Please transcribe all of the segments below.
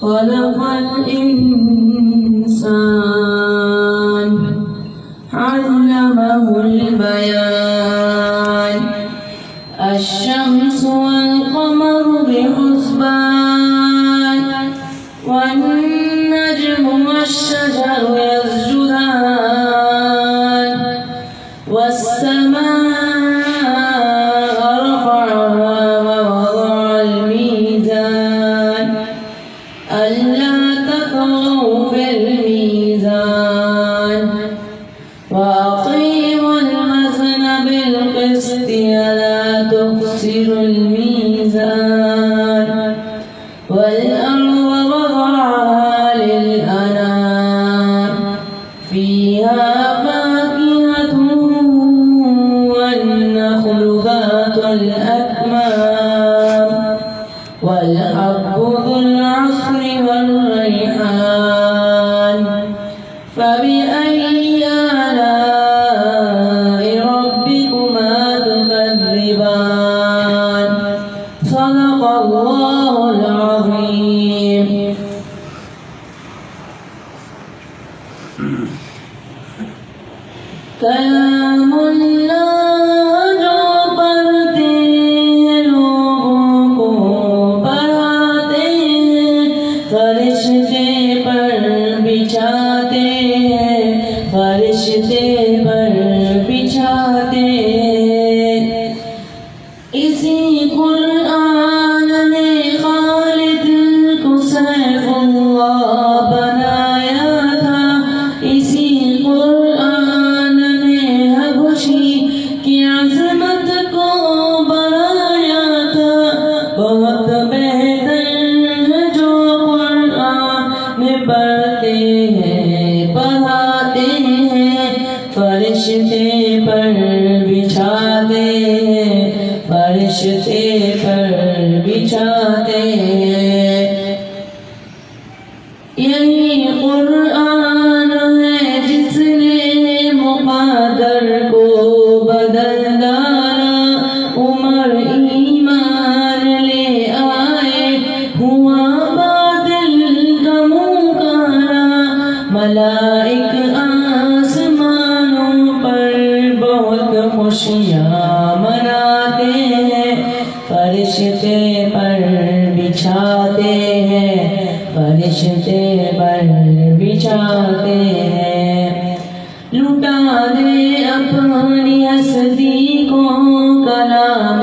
خلق الإنسان علمه البيان الشمس والقمر بحسبان والنجم والشجر يسجدان والسماء رفعها ووضع الميزان ألا تطغوا في الميزان وأقيموا الوزن بالقسط ولا تخسروا الميزان والأرض وضعها للأنام فيها فاكهة والنخل ذات الأكمام والحب ذو العصف والريحان فبأي آلاء ربكما تكذبان صدق الله العظيم. کلام اللہ جو پڑھتے ہیں لوگوں کو پڑھاتے ہیں فرشتے پر بچھاتے ہیں فرشتے پر بچھاتے ہیں اسی قرآن نے خالد کو سیف اللہ بنایا تھا اسی قرآن نے حبشی کی عظمت کو بنایا تھا بہت بہتر ہے جو قرآن میں پڑھتے ہیں پڑھاتے ہیں فرشتے پر بچھاتے ہیں فرشتے پر بچھاتے ہیں یہی قرآن ہے جس نے مقدر کو بدل ڈالا عمر ایمان لے آئے ہوا بادل کا منہ کالا ملائک آسمانوں پر بہت خوشیاں مناتے ہیں فرشتے پر بچھاتے ہیں فرشتے پر بچھاتے ہیں لٹا دے اپنی ہستی کو کلام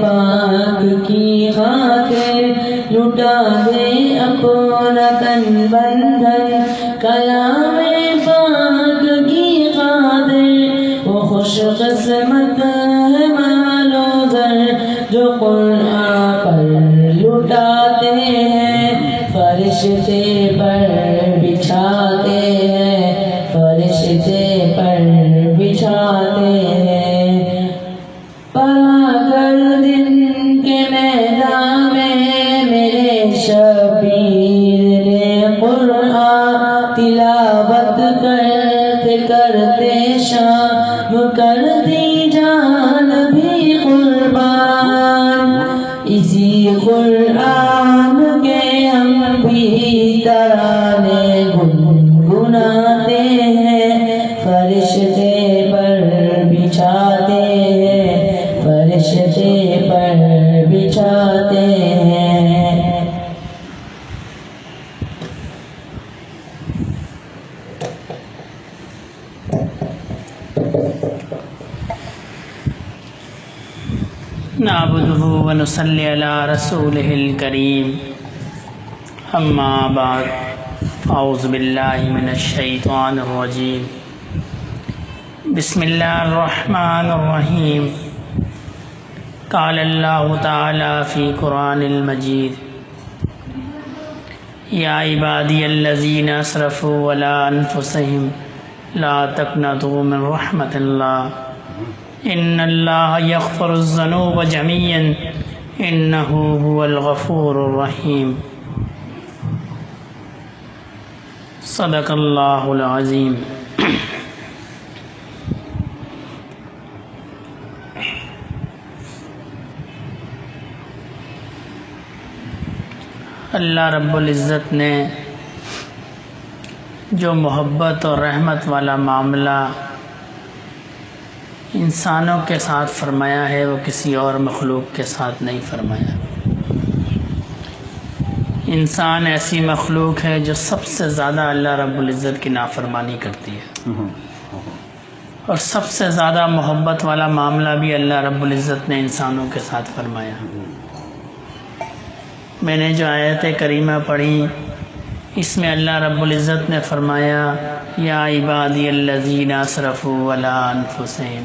پاک کی خاطر لٹا دے اپنا تن بندھن کلام پاک کی خاطر وہ خوش قسمت ہے مال و زر جو قرآن پر لٹاتے ہیں فرشتے پر بچھاتے ہیں فرشتے پر بچھاتے ہیں پڑھا کر دن کے میدان میں میرے شبیر نے قرآن تلاوت کرتے کرتے شام کر دی جان بھی قربان اسی قرآن کے ہم بھی ترانے گنگناتے ہیں فرشتے پر بچھاتے ہیں فرشتے پر بچھاتے ہیں نعبده ونصلي على رسوله الكريم اما بعد اعوذ باللہ من الشیطان الرجیم بسم اللہ الرحمن الرحیم قال اللہ تعالی فی قرآن المجید یا عبادی الذین اسرفوا علی انفسهم لا تقنطوا من رحمت اللہ ان اللہ یغفر الذنوب جميعا انہ هو الغفور الرحیم صدق اللہ العظیم. اللہ رب العزت نے جو محبت اور رحمت والا معاملہ انسانوں کے ساتھ فرمایا ہے وہ کسی اور مخلوق کے ساتھ نہیں فرمایا۔ انسان ایسی مخلوق ہے جو سب سے زیادہ اللہ رب العزت کی نافرمانی کرتی ہے، اور سب سے زیادہ محبت والا معاملہ بھی اللہ رب العزت نے انسانوں کے ساتھ فرمایا۔ میں نے جو آیت کریمہ پڑھی اس میں اللہ رب العزت نے فرمایا یا عبادی الذین اسرفوا علی انفسہم،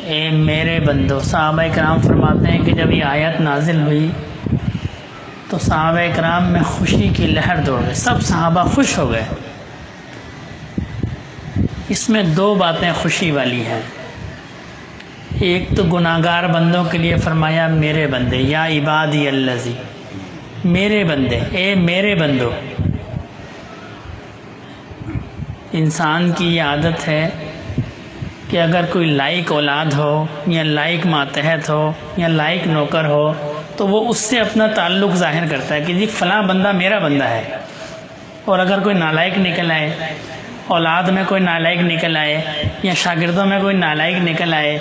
اے میرے بندو۔ صحابہ کرام فرماتے ہیں کہ جب یہ آیت نازل ہوئی تو صحابہ کرام میں خوشی کی لہر دوڑ گئی، سب صحابہ خوش ہو گئے۔ اس میں دو باتیں خوشی والی ہیں، ایک تو گناہگار بندوں کے لیے فرمایا میرے بندے، یا عبادی الذی، میرے بندے، اے میرے بندو۔ انسان کی یہ عادت ہے کہ اگر کوئی لائق اولاد ہو یا لائق ماتحت ہو یا لائق نوکر ہو تو وہ اس سے اپنا تعلق ظاہر کرتا ہے کہ جی فلاں بندہ میرا بندہ ہے، اور اگر کوئی نالائق نکل آئے، اولاد میں کوئی نالائق نکل آئے یا شاگردوں میں کوئی نالائق نکل آئے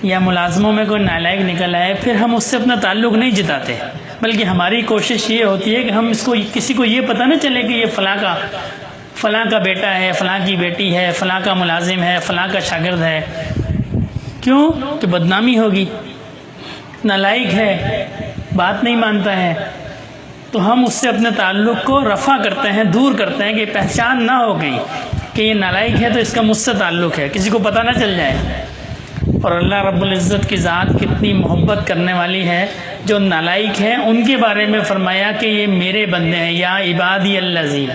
یا ملازموں میں کوئی نالائق نکل آئے، پھر ہم اس سے اپنا تعلق نہیں جتاتے، بلکہ ہماری کوشش یہ ہوتی ہے کہ ہم اس کو کسی کو یہ پتہ نہ چلے کہ یہ فلاں کا بیٹا ہے، فلاں کی بیٹی ہے، فلاں کا ملازم ہے، فلاں کا شاگرد ہے۔ کیوں؟ کہ بدنامی ہوگی، نالائق ہے، بات نہیں مانتا ہے، تو ہم اس سے اپنے تعلق کو رفع کرتے ہیں، دور کرتے ہیں کہ پہچان نہ ہو گئی کہ یہ نالائق ہے تو اس کا مجھ سے تعلق ہے، کسی کو پتہ نہ چل جائے۔ اور اللہ رب العزت کی ذات کتنی محبت کرنے والی ہے، جو نالائق ہیں ان کے بارے میں فرمایا کہ یہ میرے بندے ہیں، یا عبادی الذین،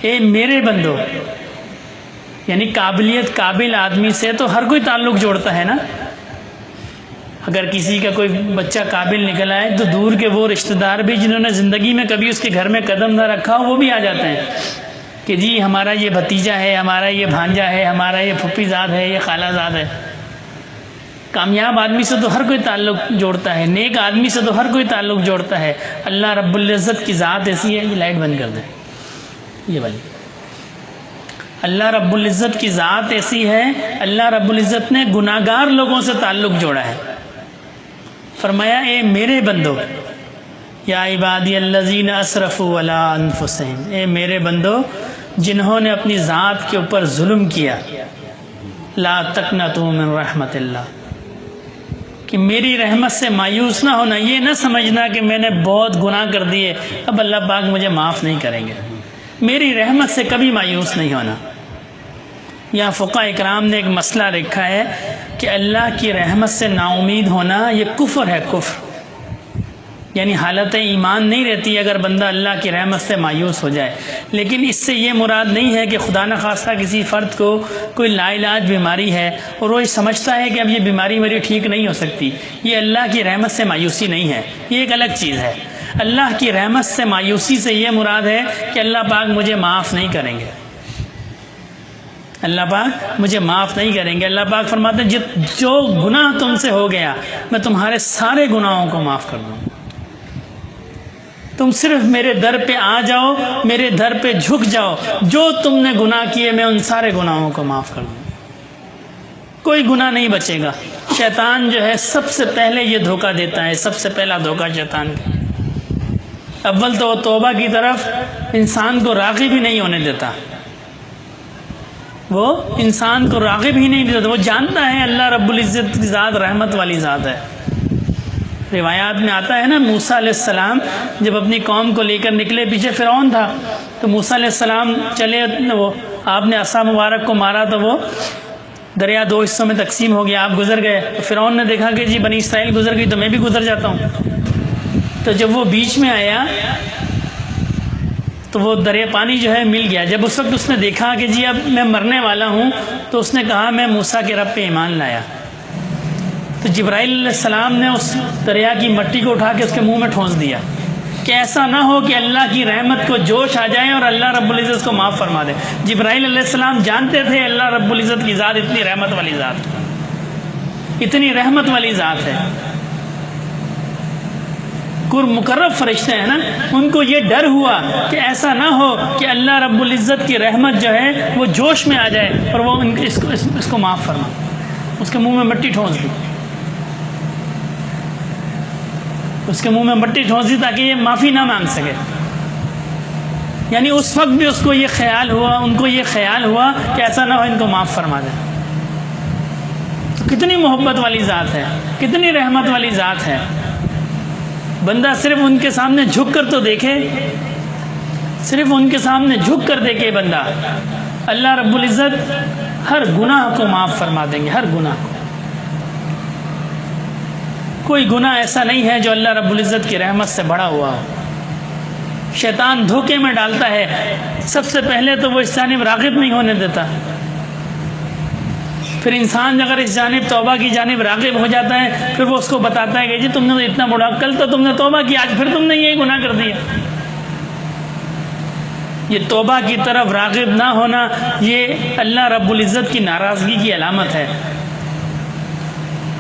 اے میرے بندو۔ یعنی قابل آدمی سے تو ہر کوئی تعلق جوڑتا ہے نا۔ اگر کسی کا کوئی بچہ قابل نکل آئے تو دور کے وہ رشتہ دار بھی جنہوں نے زندگی میں کبھی اس کے گھر میں قدم نہ رکھا ہو وہ بھی آ جاتے ہیں کہ جی ہمارا یہ بھتیجا ہے، ہمارا یہ بھانجا ہے، ہمارا یہ پھپھی زاد ہے، یہ خالہ زاد ہے۔ کامیاب آدمی سے تو ہر کوئی تعلق جوڑتا ہے، نیک آدمی سے تو ہر کوئی تعلق جوڑتا ہے۔ اللہ رب العزت کی ذات ایسی ہے، یہ لائٹ بند کر دیں یہ والی۔ اللہ رب العزت کی ذات ایسی ہے، اللہ رب العزت نے گناہگار لوگوں سے تعلق جوڑا ہے۔ فرمایا اے میرے بندو، یا عبادی الذین اسرفوا علی انفسہم، اے میرے بندو جنہوں نے اپنی ذات کے اوپر ظلم کیا، لا تقنطوا من رحمت اللہ، کہ میری رحمت سے مایوس نہ ہونا، یہ نہ سمجھنا کہ میں نے بہت گناہ کر دیے اب اللہ پاک مجھے معاف نہیں کریں گے، میری رحمت سے کبھی مایوس نہیں ہونا۔ یہاں فقہاء اکرام نے ایک مسئلہ رکھا ہے کہ اللہ کی رحمت سے نا امید ہونا یہ کفر ہے، کفر، یعنی حالت ایمان نہیں رہتی اگر بندہ اللہ کی رحمت سے مایوس ہو جائے۔ لیکن اس سے یہ مراد نہیں ہے کہ خدا نخواستہ کسی فرد کو کوئی لا علاج بیماری ہے اور وہ سمجھتا ہے کہ اب یہ بیماری میری ٹھیک نہیں ہو سکتی، یہ اللہ کی رحمت سے مایوسی نہیں ہے، یہ ایک الگ چیز ہے۔ اللہ کی رحمت سے مایوسی سے یہ مراد ہے کہ اللہ پاک مجھے معاف نہیں کریں گے، اللہ پاک مجھے معاف نہیں کریں گے۔ اللہ پاک فرماتے ہیں جو گناہ تم سے ہو گیا میں تمہارے سارے گناہوں کو معاف کر دوں، تم صرف میرے در پہ آ جاؤ، میرے در پہ جھک جاؤ، جو تم نے گناہ کیے میں ان سارے گناہوں کو معاف کر دوں، کوئی گناہ نہیں بچے گا۔ شیطان جو ہے سب سے پہلے یہ دھوکہ دیتا ہے، سب سے پہلا دھوکہ شیطان کا، اول تو وہ توبہ کی طرف انسان کو راغب ہی نہیں ہونے دیتا، وہ انسان کو راغب ہی نہیں دیتا، وہ جانتا ہے اللہ رب العزت کی ذات رحمت والی ذات ہے۔ روایات میں آتا ہے نا، موسیٰ علیہ السلام جب اپنی قوم کو لے کر نکلے، پیچھے فرعون تھا، تو موسیٰ علیہ السلام چلے، وہ آپ نے عصا مبارک کو مارا تو وہ دریا دو حصوں میں تقسیم ہو گیا، آپ گزر گئے، تو فرعون نے دیکھا کہ جی بنی اسرائیل گزر گئی تو میں بھی گزر جاتا ہوں، تو جب وہ بیچ میں آیا تو وہ دریا پانی جو ہے مل گیا۔ جب اس وقت اس نے دیکھا کہ جی اب میں مرنے والا ہوں تو اس نے کہا میں موسیٰ کے رب پہ ایمان لایا، تو جبرائیل علیہ السلام نے اس دریا کی مٹی کو اٹھا کے اس کے منہ میں ٹھونس دیا کہ ایسا نہ ہو کہ اللہ کی رحمت کو جوش آ جائے اور اللہ رب العزت کو معاف فرما دے۔ جبرائیل علیہ السلام جانتے تھے اللہ رب العزت کی ذات اتنی رحمت والی ذات، اتنی رحمت والی ذات ہے۔ مقرب فرشتے ہیں نا، ان کو یہ ڈر ہوا کہ ایسا نہ ہو کہ اللہ رب العزت کی رحمت جو ہے وہ جوش میں آ جائے اور وہ اس کو معاف فرما، اس کے منہ میں مٹی ٹھونس دی، اس کے منہ میں مٹی ٹھونس دی تاکہ یہ معافی نہ مانگ سکے۔ یعنی اس وقت بھی اس کو یہ خیال ہوا، ان کو یہ خیال ہوا کہ ایسا نہ ہو ان کو معاف فرما دے۔ کتنی محبت والی ذات ہے، کتنی رحمت والی ذات ہے۔ بندہ صرف ان کے سامنے جھک کر تو دیکھے، صرف ان کے سامنے جھک کر دیکھے بندہ، اللہ رب العزت ہر گناہ کو معاف فرما دیں گے، ہر گناہ کو۔ کوئی گناہ ایسا نہیں ہے جو اللہ رب العزت کی رحمت سے بڑا ہوا ہو۔ شیطان دھوکے میں ڈالتا ہے، سب سے پہلے تو وہ اس جانب راغب نہیں ہونے دیتا، پھر انسان اگر اس جانب توبہ کی جانب راغب ہو جاتا ہے پھر وہ اس کو بتاتا ہے کہ جی تم نے تو اتنا بڑا، کل تو تم نے توبہ کی، آج پھر تم نے یہی گناہ کر دیا۔ یہ توبہ کی طرف راغب نہ ہونا یہ اللہ رب العزت کی ناراضگی کی علامت ہے۔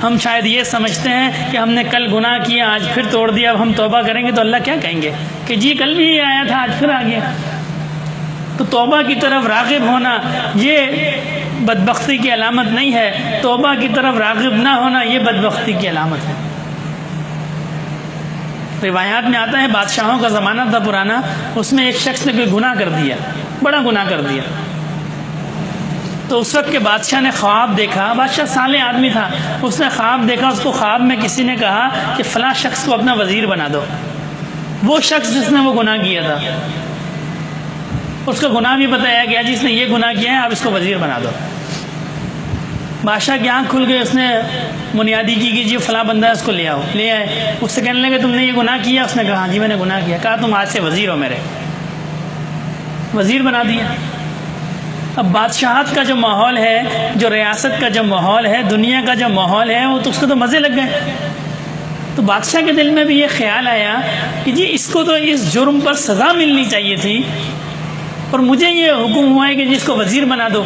ہم شاید یہ سمجھتے ہیں کہ ہم نے کل گناہ کیا، آج پھر توڑ دیا، اب ہم توبہ کریں گے تو اللہ کیا کہیں گے کہ جی کل بھی یہ آیا تھا آج پھر آ گیا۔ تو توبہ کی طرف راغب ہونا یہ بدبختی کی علامت نہیں ہے، توبہ کی طرف راغب نہ ہونا یہ بدبختی کی علامت ہے۔ روایات میں آتا ہے بادشاہوں کا زمانہ تھا پرانا، اس میں ایک شخص نے کوئی گناہ کر دیا، بڑا گناہ کر دیا، تو اس وقت کے بادشاہ نے خواب دیکھا، بادشاہ صالح آدمی تھا، اس نے خواب دیکھا، اس کو خواب میں کسی نے کہا کہ فلاں شخص کو اپنا وزیر بنا دو، وہ شخص جس نے وہ گناہ کیا تھا، اس کا گناہ بھی بتایا گیا جس نے یہ گناہ کیا ہے آپ اس کو وزیر بنا دو۔ بادشاہ کی آنکھ کھل گئی، اس نے منادی کی کہ جی فلاں بندہ اس کو لے آؤ، لے آئے، اس سے کہنے لگے تم نے یہ گناہ کیا؟ اس نے کہا ہاں جی میں نے گناہ کیا۔ کہا تم آج سے وزیر ہو میرے، وزیر بنا دیا۔ اب بادشاہت کا جو ماحول ہے، جو ریاست کا جو ماحول ہے، دنیا کا جو ماحول ہے، وہ تو اس کو تو مزے لگ گئے۔ تو بادشاہ کے دل میں بھی یہ خیال آیا کہ جی اس کو تو اس جرم پر سزا ملنی چاہیے تھی اور مجھے یہ حکم ہوا ہے کہ جی اس کو وزیر بنا دو۔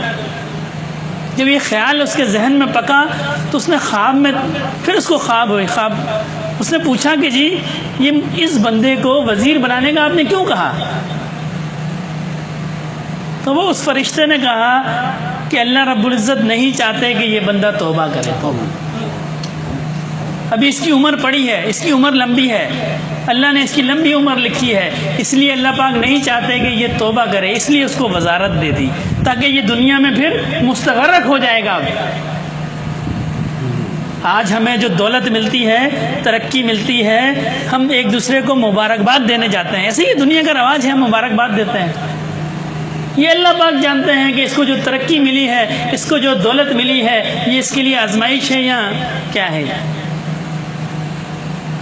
جب یہ خیال اس کے ذہن میں پکا تو اس نے خواب میں پھر اس کو خواب ہوئی، خواب اس نے پوچھا کہ جی یہ اس بندے کو وزیر بنانے کا آپ نے کیوں کہا؟ تو وہ اس فرشتے نے کہا کہ اللہ رب العزت نہیں چاہتے کہ یہ بندہ توبہ کرے، ابھی اس کی عمر پڑی ہے، اس کی عمر لمبی ہے، اللہ نے اس کی لمبی عمر لکھی ہے، اس لیے اللہ پاک نہیں چاہتے کہ یہ توبہ کرے، اس لیے اس کو وزارت دے دی تاکہ یہ دنیا میں پھر مستغرق ہو جائے گا۔ آج ہمیں جو دولت ملتی ہے، ترقی ملتی ہے، ہم ایک دوسرے کو مبارکباد دینے جاتے ہیں، ایسے ہی دنیا کا رواج ہے، ہم مبارکباد دیتے ہیں۔ یہ اللہ پاک جانتے ہیں کہ اس کو جو ترقی ملی ہے، اس کو جو دولت ملی ہے، یہ اس کے لیے آزمائش ہے یا کیا ہے۔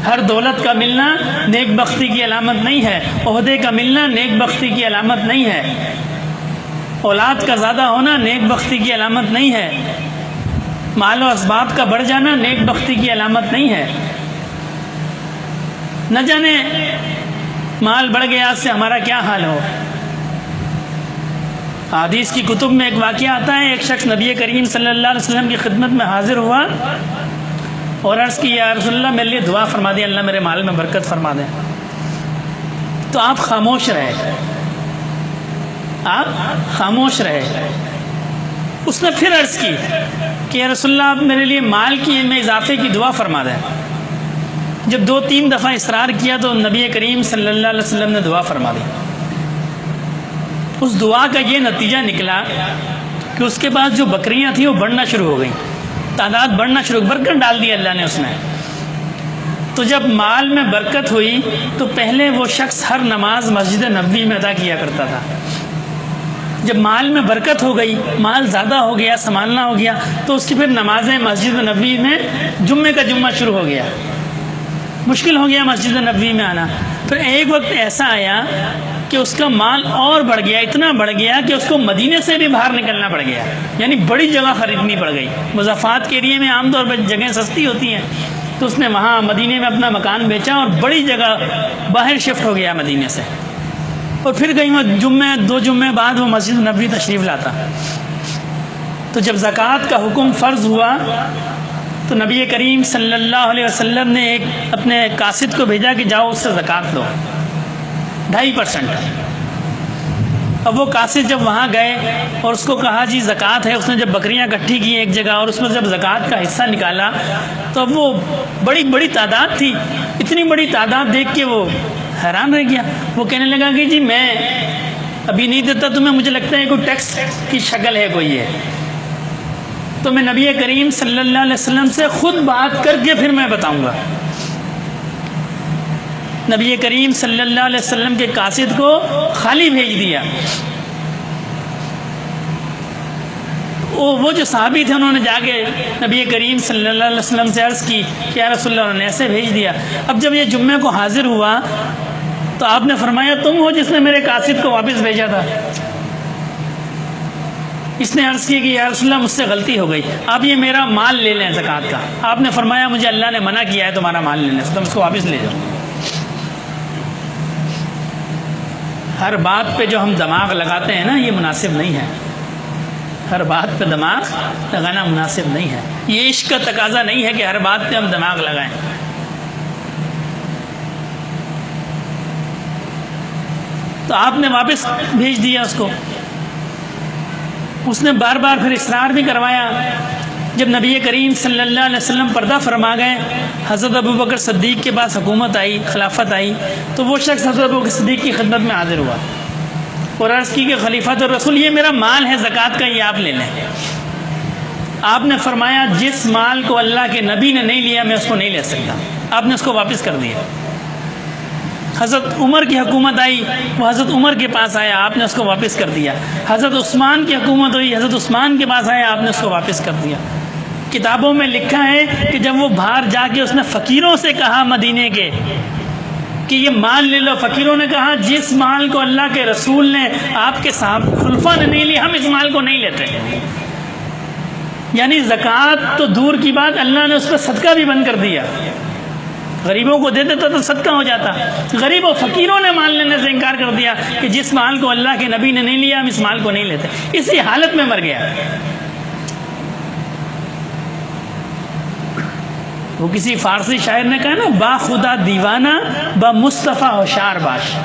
ہر دولت کا ملنا نیک بختی کی علامت نہیں ہے، عہدے کا ملنا نیک بختی کی علامت نہیں ہے، اولاد کا زیادہ ہونا نیک بختی کی علامت نہیں ہے، مال و اسباب کا بڑھ جانا نیک بختی کی علامت نہیں ہے۔ نہ جانے مال بڑھ گیا اس سے ہمارا کیا حال ہو۔ حدیث کی کتب میں ایک واقعہ آتا ہے، ایک شخص نبی کریم صلی اللہ علیہ وسلم کی خدمت میں حاضر ہوا اور عرض کی یا رسول اللہ میرے لیے دعا فرما دیں، اللہ میرے مال میں برکت فرما دیں۔ تو آپ خاموش رہے، آپ خاموش رہے۔ اس نے پھر عرض کی کہ یا رسول اللہ آپ میرے لیے مال کی میں اضافے کی دعا فرما دیں۔ جب 2-3 دفعہ اصرار کیا تو نبی کریم صلی اللہ علیہ وسلم نے دعا فرما دی۔ اس دعا کا یہ نتیجہ نکلا کہ اس کے بعد جو بکریاں تھیں وہ بڑھنا شروع ہو گئیں، تعداد بڑھنا شروع، برکت ڈال دی اللہ نے اس میں۔ تو جب مال میں برکت ہوئی تو پہلے وہ شخص ہر نماز مسجد نبوی میں ادا کیا کرتا تھا، جب مال میں برکت ہو گئی، مال زیادہ ہو گیا، سنبھالنا ہو گیا، تو اس کی پھر نمازیں مسجد نبوی میں جمعے کا جمعہ شروع ہو گیا، مشکل ہو گیا مسجد نبوی میں آنا۔ پھر ایک وقت ایسا آیا کہ اس کا مال اور بڑھ گیا، اتنا بڑھ گیا کہ اس کو مدینے سے بھی باہر نکلنا پڑ گیا، یعنی بڑی جگہ خریدنی پڑ گئی۔ مضافات کے ایریے میں عام طور پر جگہیں سستی ہوتی ہیں، تو اس نے وہاں مدینے میں اپنا مکان بیچا اور بڑی جگہ باہر شفٹ ہو گیا مدینے سے، اور پھر کہیں وہ 2 جمعے بعد وہ مسجد نبوی تشریف لاتا۔ تو جب زکوٰۃ کا حکم فرض ہوا تو نبی کریم صلی اللہ علیہ وسلم نے ایک اپنے قاصد کو بھیجا کہ جاؤ اس سے زکوٰۃ لو 2.5%۔ اب وہ قاصد جب وہاں گئے اور اس کو کہا جی زکوٰۃ ہے، اس نے جب بکریاں اکٹھی کی ایک جگہ اور اس میں جب زکوٰۃ کا حصہ نکالا تو اب وہ بڑی بڑی تعداد تھی، اتنی بڑی تعداد دیکھ کے وہ حیران رہ گیا۔ وہ کہنے لگا کہ جی میں ابھی نہیں دیتا تمہیں، مجھے لگتا ہے کوئی ٹیکس کی شکل ہے کوئی ہے، تو میں نبی کریم صلی اللہ علیہ وسلم سے خود بات کر کے پھر میں بتاؤں گا۔ نبی کریم صلی اللہ علیہ وسلم کے قاصد کو خالی بھیج دیا۔ وہ جو صحابی تھے انہوں نے جا کے نبی کریم صلی اللہ علیہ وسلم سے عرض کی کہ یا رسول اللہ، انہوں نے ایسے بھیج دیا۔ اب جب یہ جمعے کو حاضر ہوا تو آپ نے فرمایا تم ہو جس نے میرے قاصد کو واپس بھیجا تھا؟ اس نے عرض کی کہ یا رسول اللہ مجھ سے غلطی ہو گئی، آپ یہ میرا مال لے لیں زکوٰۃ کا۔ آپ نے فرمایا مجھے اللہ نے منع کیا ہے تمہارا مال لینے سے، تم اس کو واپس لے جاؤ۔ ہر بات پہ جو ہم دماغ لگاتے ہیں نا، یہ مناسب نہیں ہے۔ ہر بات پہ دماغ لگانا مناسب نہیں ہے، یہ عشق کا تقاضا نہیں ہے کہ ہر بات پہ ہم دماغ لگائیں۔ تو آپ نے واپس بھیج دیا اس کو۔ اس نے بار بار پھر اصرار بھی کروایا۔ جب نبی کریم صلی اللہ علیہ وسلم پردہ فرما گئے، حضرت ابوبکر صدیق کے پاس حکومت آئی، خلافت آئی، تو وہ شخص حضرت ابوبکر صدیق کی خدمت میں حاضر ہوا اور عرض کی کہ خلیفۃ الرسول یہ میرا مال ہے زکوٰۃ کا، یہ آپ لے لیں۔ آپ نے فرمایا جس مال کو اللہ کے نبی نے نہیں لیا میں اس کو نہیں لے سکتا، آپ نے اس کو واپس کر دیا۔ حضرت عمر کی حکومت آئی، وہ حضرت عمر کے پاس آیا، آپ نے اس کو واپس کر دیا۔ حضرت عثمان کی حکومت ہوئی، حضرت عثمان کے پاس آیا، آپ نے اس کو واپس کر دیا۔ کتابوں میں لکھا ہے کہ جب وہ باہر جا کے اس نے فقیروں سے کہا مدینے کے کہ یہ مال لے لو، فقیروں نے کہا جس مال کو اللہ کے رسول نے، آپ کے صحابہ خلفاء نے نہیں لیا، ہم اس مال کو نہیں لیتے۔ یعنی زکوٰۃ تو دور کی بات، اللہ نے اس پہ صدقہ بھی بند کر دیا۔ غریبوں کو دے دیتا تو صدقہ ہو جاتا، غریب و فقیروں نے مال لینے سے انکار کر دیا کہ جس مال کو اللہ کے نبی نے نہیں لیا ہم اس مال کو نہیں لیتے۔ اسی حالت میں مر گیا۔ وہ کسی فارسی شاعر نے کہا نا، با خدا دیوانہ با مصطفیٰ ہوشیار باش،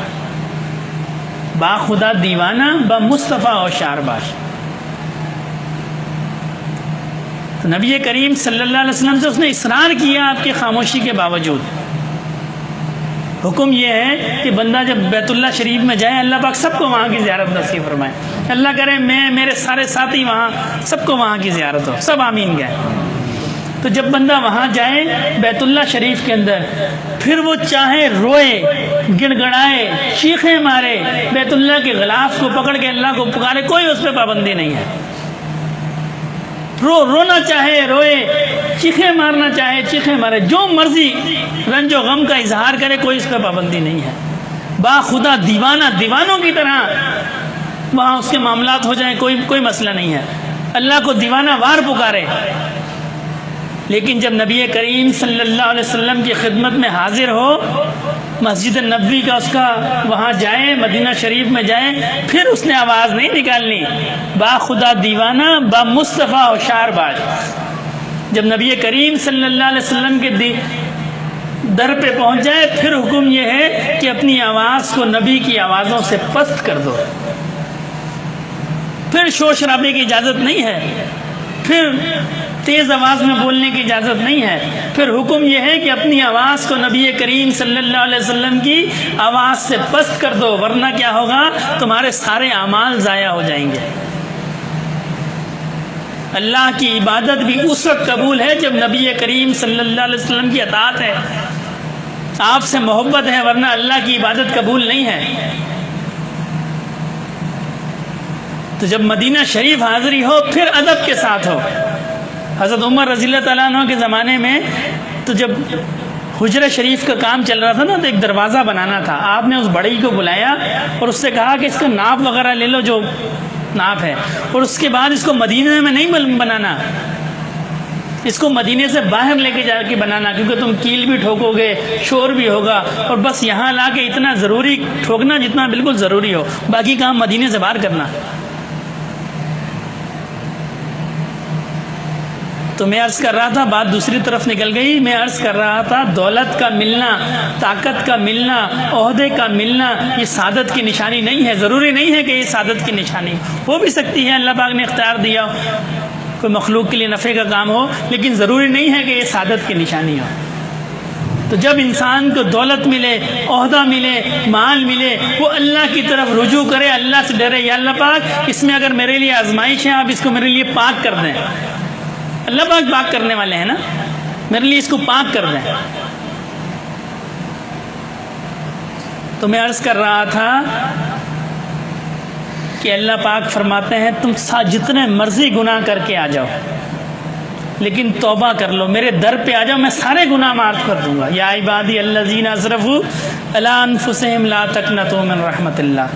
با خدا دیوانہ با مصطفیٰ ہوشیار باش۔ تو نبی کریم صلی اللہ علیہ وسلم سے اس نے اصرار کیا آپ کی خاموشی کے باوجود۔ حکم یہ ہے کہ بندہ جب بیت اللہ شریف میں جائے، اللہ پاک سب کو وہاں کی زیارت نصیب فرمائے۔ اللہ کرے میں، میرے سارے ساتھی وہاں، سب کو وہاں کی زیارت ہو، سب آمین گئے۔ تو جب بندہ وہاں جائے بیت اللہ شریف کے اندر، پھر وہ چاہے روئے، گڑ گڑائے، چیخیں مارے، بیت اللہ کے غلاف کو پکڑ کے اللہ کو پکارے، کوئی اس پہ پابندی نہیں ہے۔ رونا چاہے روئے، چیخیں مارنا چاہے چیخیں مارے، جو مرضی رنج و غم کا اظہار کرے، کوئی اس پہ پابندی نہیں ہے۔ با خدا دیوانہ، دیوانوں کی طرح وہاں اس کے معاملات ہو جائیں، کوئی مسئلہ نہیں ہے۔ اللہ کو دیوانہ وار پکارے۔ لیکن جب نبی کریم صلی اللہ علیہ وسلم کی خدمت میں حاضر ہو، مسجد نبوی کا اس کا وہاں جائے، مدینہ شریف میں جائے، پھر اس نے آواز نہیں نکالنی با خدا دیوانہ با مصطفیٰ ہوشیار باش۔ جب نبی کریم صلی اللہ علیہ وسلم کے در پہ پہنچ جائے، پھر حکم یہ ہے کہ اپنی آواز کو نبی کی آوازوں سے پست کر دو۔ پھر شور شرابے کی اجازت نہیں ہے، پھر تیز آواز میں بولنے کی اجازت نہیں ہے۔ پھر حکم یہ ہے کہ اپنی آواز کو نبی کریم صلی اللہ علیہ وسلم کی آواز سے پست کر دو، ورنہ کیا ہوگا، تمہارے سارے اعمال ضائع ہو جائیں گے۔ اللہ کی عبادت بھی اس وقت قبول ہے جب نبی کریم صلی اللہ علیہ وسلم کی اطاعت ہے، آپ سے محبت ہے، ورنہ اللہ کی عبادت قبول نہیں ہے۔ تو جب مدینہ شریف حاضری ہو، پھر ادب کے ساتھ ہو۔ حضرت عمر رضی اللہ تعالیٰ عنہ کے زمانے میں تو جب حجرہ شریف کا کام چل رہا تھا نا، تو ایک دروازہ بنانا تھا۔ آپ نے اس بڑئی کو بلایا اور اس سے کہا کہ اس کا ناپ وغیرہ لے لو جو ناپ ہے، اور اس کے بعد اس کو مدینے میں نہیں بنانا، اس کو مدینے سے باہر لے کے جا کے بنانا، کیونکہ تم کیل بھی ٹھوکو گے، شور بھی ہوگا، اور بس یہاں لا کے اتنا ضروری ٹھوکنا جتنا بالکل ضروری ہو، باقی کام مدینے سے باہر کرنا۔ تو میں عرض کر رہا تھا، بات دوسری طرف نکل گئی، میں عرض کر رہا تھا دولت کا ملنا، طاقت کا ملنا، عہدے کا ملنا یہ سعادت کی نشانی نہیں ہے. ضروری نہیں ہے کہ یہ سعادت کی نشانی ہو بھی سکتی ہے، اللہ پاک نے اختیار دیا کوئی مخلوق کے لیے نفع کا کام ہو، لیکن ضروری نہیں ہے کہ یہ سعادت کی نشانی ہو. تو جب انسان کو دولت ملے، عہدہ ملے، مال ملے، وہ اللہ کی طرف رجوع کرے، اللہ سے ڈرے، یا اللہ پاک اس میں اگر میرے لیے آزمائش ہے آپ اس کو میرے لیے پاک کر دیں. اللہ پاک پاک کرنے والے ہیں نا، میرے لیے اس کو پاک کر دیں. تو میں عرض کر رہا تھا کہ اللہ پاک فرماتے ہیں تم جتنے مرضی گناہ کر کے آ جاؤ، لیکن توبہ کر لو، میرے در پہ آ جاؤ، میں سارے گناہ معاف کر دوں گا. یا عبادی الذین اسرفوا علی انفسہم لا تقنطوا من رحمت اللہ،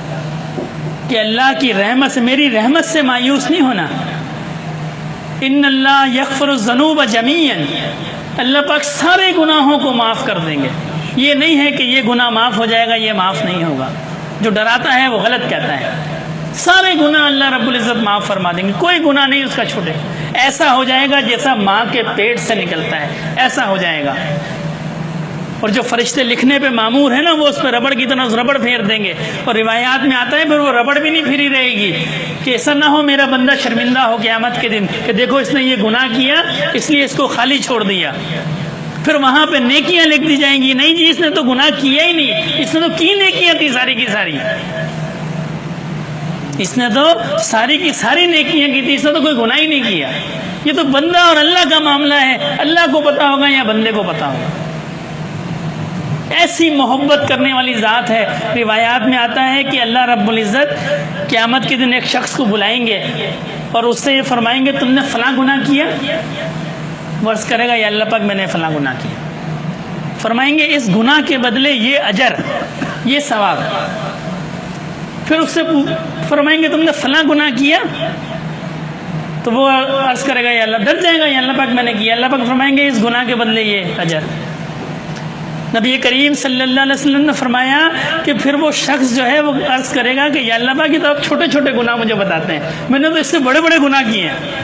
کہ اللہ کی رحمت سے، میری رحمت سے مایوس نہیں ہونا. ان اللہ یغفر الذنوب جمیعا، اللہ پاک سارے گناہوں کو معاف کر دیں گے. یہ نہیں ہے کہ یہ گناہ معاف ہو جائے گا یہ معاف نہیں ہوگا، جو ڈراتا ہے وہ غلط کہتا ہے. سارے گناہ اللہ رب العزت معاف فرما دیں گے، کوئی گناہ نہیں اس کا چھوٹے. ایسا ہو جائے گا جیسا ماں کے پیٹ سے نکلتا ہے، ایسا ہو جائے گا. اور جو فرشتے لکھنے پہ مامور ہیں نا، وہ اس پہ ربڑ کی طرح ربڑ پھیر دیں گے. اور روایات میں آتا ہے پھر وہ ربڑ بھی نہیں پھری رہے گی، کہ ایسا نہ ہو میرا بندہ شرمندہ ہو قیامت کے دن کہ دیکھو اس نے یہ گناہ کیا اس لیے اس کو خالی چھوڑ دیا. پھر وہاں پہ نیکیاں لکھ دی جائیں گی، نہیں جی اس نے تو گناہ کیا ہی نہیں، اس نے تو کی نیکیاں تھی ساری کی ساری، اس نے تو ساری کی ساری نیکیاں کی تھی، اس نے تو کوئی گناہ ہی نہیں کیا. یہ تو بندہ اور اللہ کا معاملہ ہے، اللہ کو پتا ہوگا یا بندے کو پتا ہوگا. ایسی محبت کرنے والی ذات ہے. روایات میں آتا ہے کہ اللہ رب العزت قیامت کے دن ایک شخص کو بلائیں گے اور اس سے یہ فرمائیں گے تم نے فلاں گناہ کیا؟ وہ عرض کرے گا یا اللہ پاک میں نے فلاں گناہ کیا. فرمائیں گے اس گناہ کے بدلے یہ اجر، یہ ثواب. پھر اس سے فرمائیں گے تم نے فلاں گناہ کیا؟ تو وہ عرض کرے گا یا اللہ، ڈر جائے گا یا اللہ پاک میں نے کیا. اللہ پاک فرمائیں گے اس گناہ کے بدلے یہ اجر. نبی کریم صلی اللہ علیہ وسلم نے فرمایا کہ پھر وہ شخص جو ہے وہ عرض کرے گا کہ یا اللہ پاک یہ تو آپ چھوٹے چھوٹے گناہ مجھے بتاتے ہیں، میں نے تو اس سے بڑے بڑے گناہ کیے ہیں.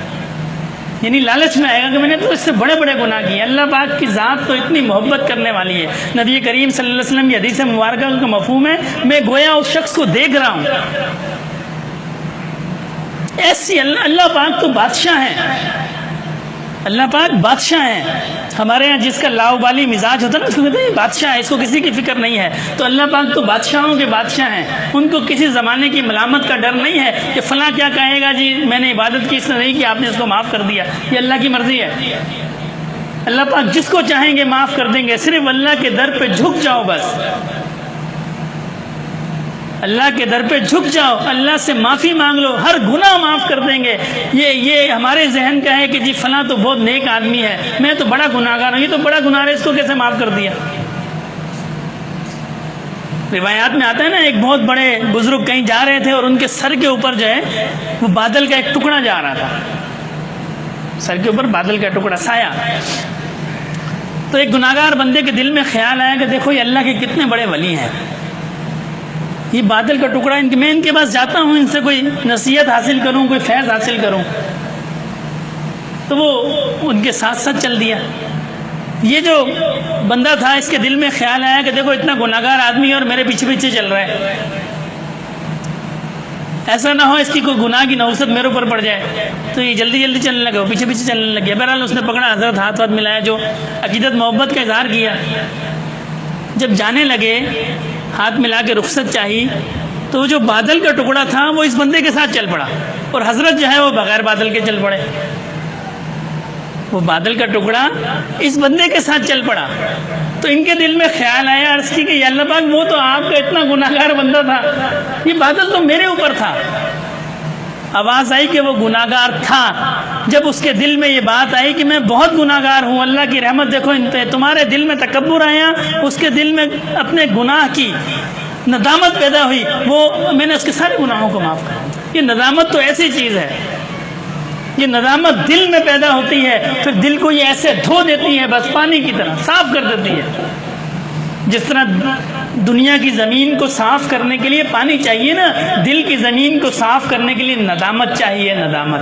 یعنی لالچ میں آئے گا کہ میں نے تو اس سے بڑے بڑے گناہ کیے. اللہ پاک کی ذات تو اتنی محبت کرنے والی ہے. نبی کریم صلی اللہ علیہ وسلم کی حدیث مبارکہ کا مفہوم ہے میں گویا اس شخص کو دیکھ رہا ہوں. ایسی اللہ پاک تو بادشاہ ہیں، اللہ پاک بادشاہ ہیں. ہمارے ہاں جس کا لاؤبالی مزاج ہوتا ہے نا اس کو کہتے ہیں بادشاہ ہے، اس کو کسی کی فکر نہیں ہے. تو اللہ پاک تو بادشاہوں کے بادشاہ ہیں، ان کو کسی زمانے کی ملامت کا ڈر نہیں ہے کہ فلاں کیا کہے گا جی میں نے عبادت کی اس نے نہیں کی آپ نے اس کو معاف کر دیا. یہ اللہ کی مرضی ہے. اللہ پاک جس کو چاہیں گے معاف کر دیں گے. صرف اللہ کے در پہ جھک جاؤ، بس اللہ کے در پہ جھک جاؤ، اللہ سے معافی مانگ لو، ہر گناہ معاف کر دیں گے. یہ ہمارے ذہن کا ہے کہ جی فلاں تو بہت نیک آدمی ہے، میں تو بڑا گناہ گار ہوں، یہ تو بڑا گناہ ہے اس کو کیسے معاف کر دیا. روایات میں آتا ہے نا ایک بہت بڑے بزرگ کہیں جا رہے تھے اور ان کے سر کے اوپر جو ہے وہ بادل کا ایک ٹکڑا جا رہا تھا، سر کے اوپر بادل کا ٹکڑا سایہ. تو ایک گناہ گار بندے کے دل میں خیال آیا کہ دیکھو یہ اللہ کے کتنے بڑے ولی ہیں، یہ بادل کا ٹکڑا میں ان کے پاس جاتا ہوں، ان سے کوئی نصیحت حاصل کروں، کوئی فیض حاصل کروں. تو وہ ان کے ساتھ ساتھ چل دیا. یہ جو بندہ تھا اس کے دل میں خیال آیا کہ دیکھو اتنا گناہ گار آدمی ہے اور میرے پیچھے پیچھے چل رہا ہے، ایسا نہ ہو اس کی کوئی گناہ کی نوست میرے اوپر پڑ جائے. تو یہ جلدی جلدی چلنے لگے، وہ پیچھے پیچھے چلنے لگے. بہرحال اس نے پکڑا، حضرت ہاتھ واتھ ملایا، جو عقیدت محبت کا اظہار کیا. جب جانے لگے ہاتھ ملا کے رخصت چاہی تو وہ جو بادل کا ٹکڑا تھا وہ اس بندے کے ساتھ چل پڑا اور حضرت جو ہے وہ بغیر بادل کے چل پڑے. وہ بادل کا ٹکڑا اس بندے کے ساتھ چل پڑا. تو ان کے دل میں خیال آیا، عرض کی کہ یا اللہ پاک وہ تو آپ کا اتنا گناہ گار بندہ تھا، یہ بادل تو میرے اوپر تھا. آواز آئی کہ وہ گناہ گار تھا. جب اس کے دل میں یہ بات آئی کہ میں بہت گناہ گار ہوں، اللہ کی رحمت دیکھو تمہارے دل میں تکبر آیا، اس کے دل میں اپنے گناہ کی ندامت پیدا ہوئی، وہ میں نے اس کے سارے گناہوں کو معاف کر دیا. یہ ندامت تو ایسی چیز ہے، یہ ندامت دل میں پیدا ہوتی ہے، پھر دل کو یہ ایسے دھو دیتی ہے، بس پانی کی طرح صاف کر دیتی ہے. جس طرح دنیا کی زمین کو صاف کرنے کے لیے پانی چاہیے نا، دل کی زمین کو صاف کرنے کے لیے ندامت چاہیے. ندامت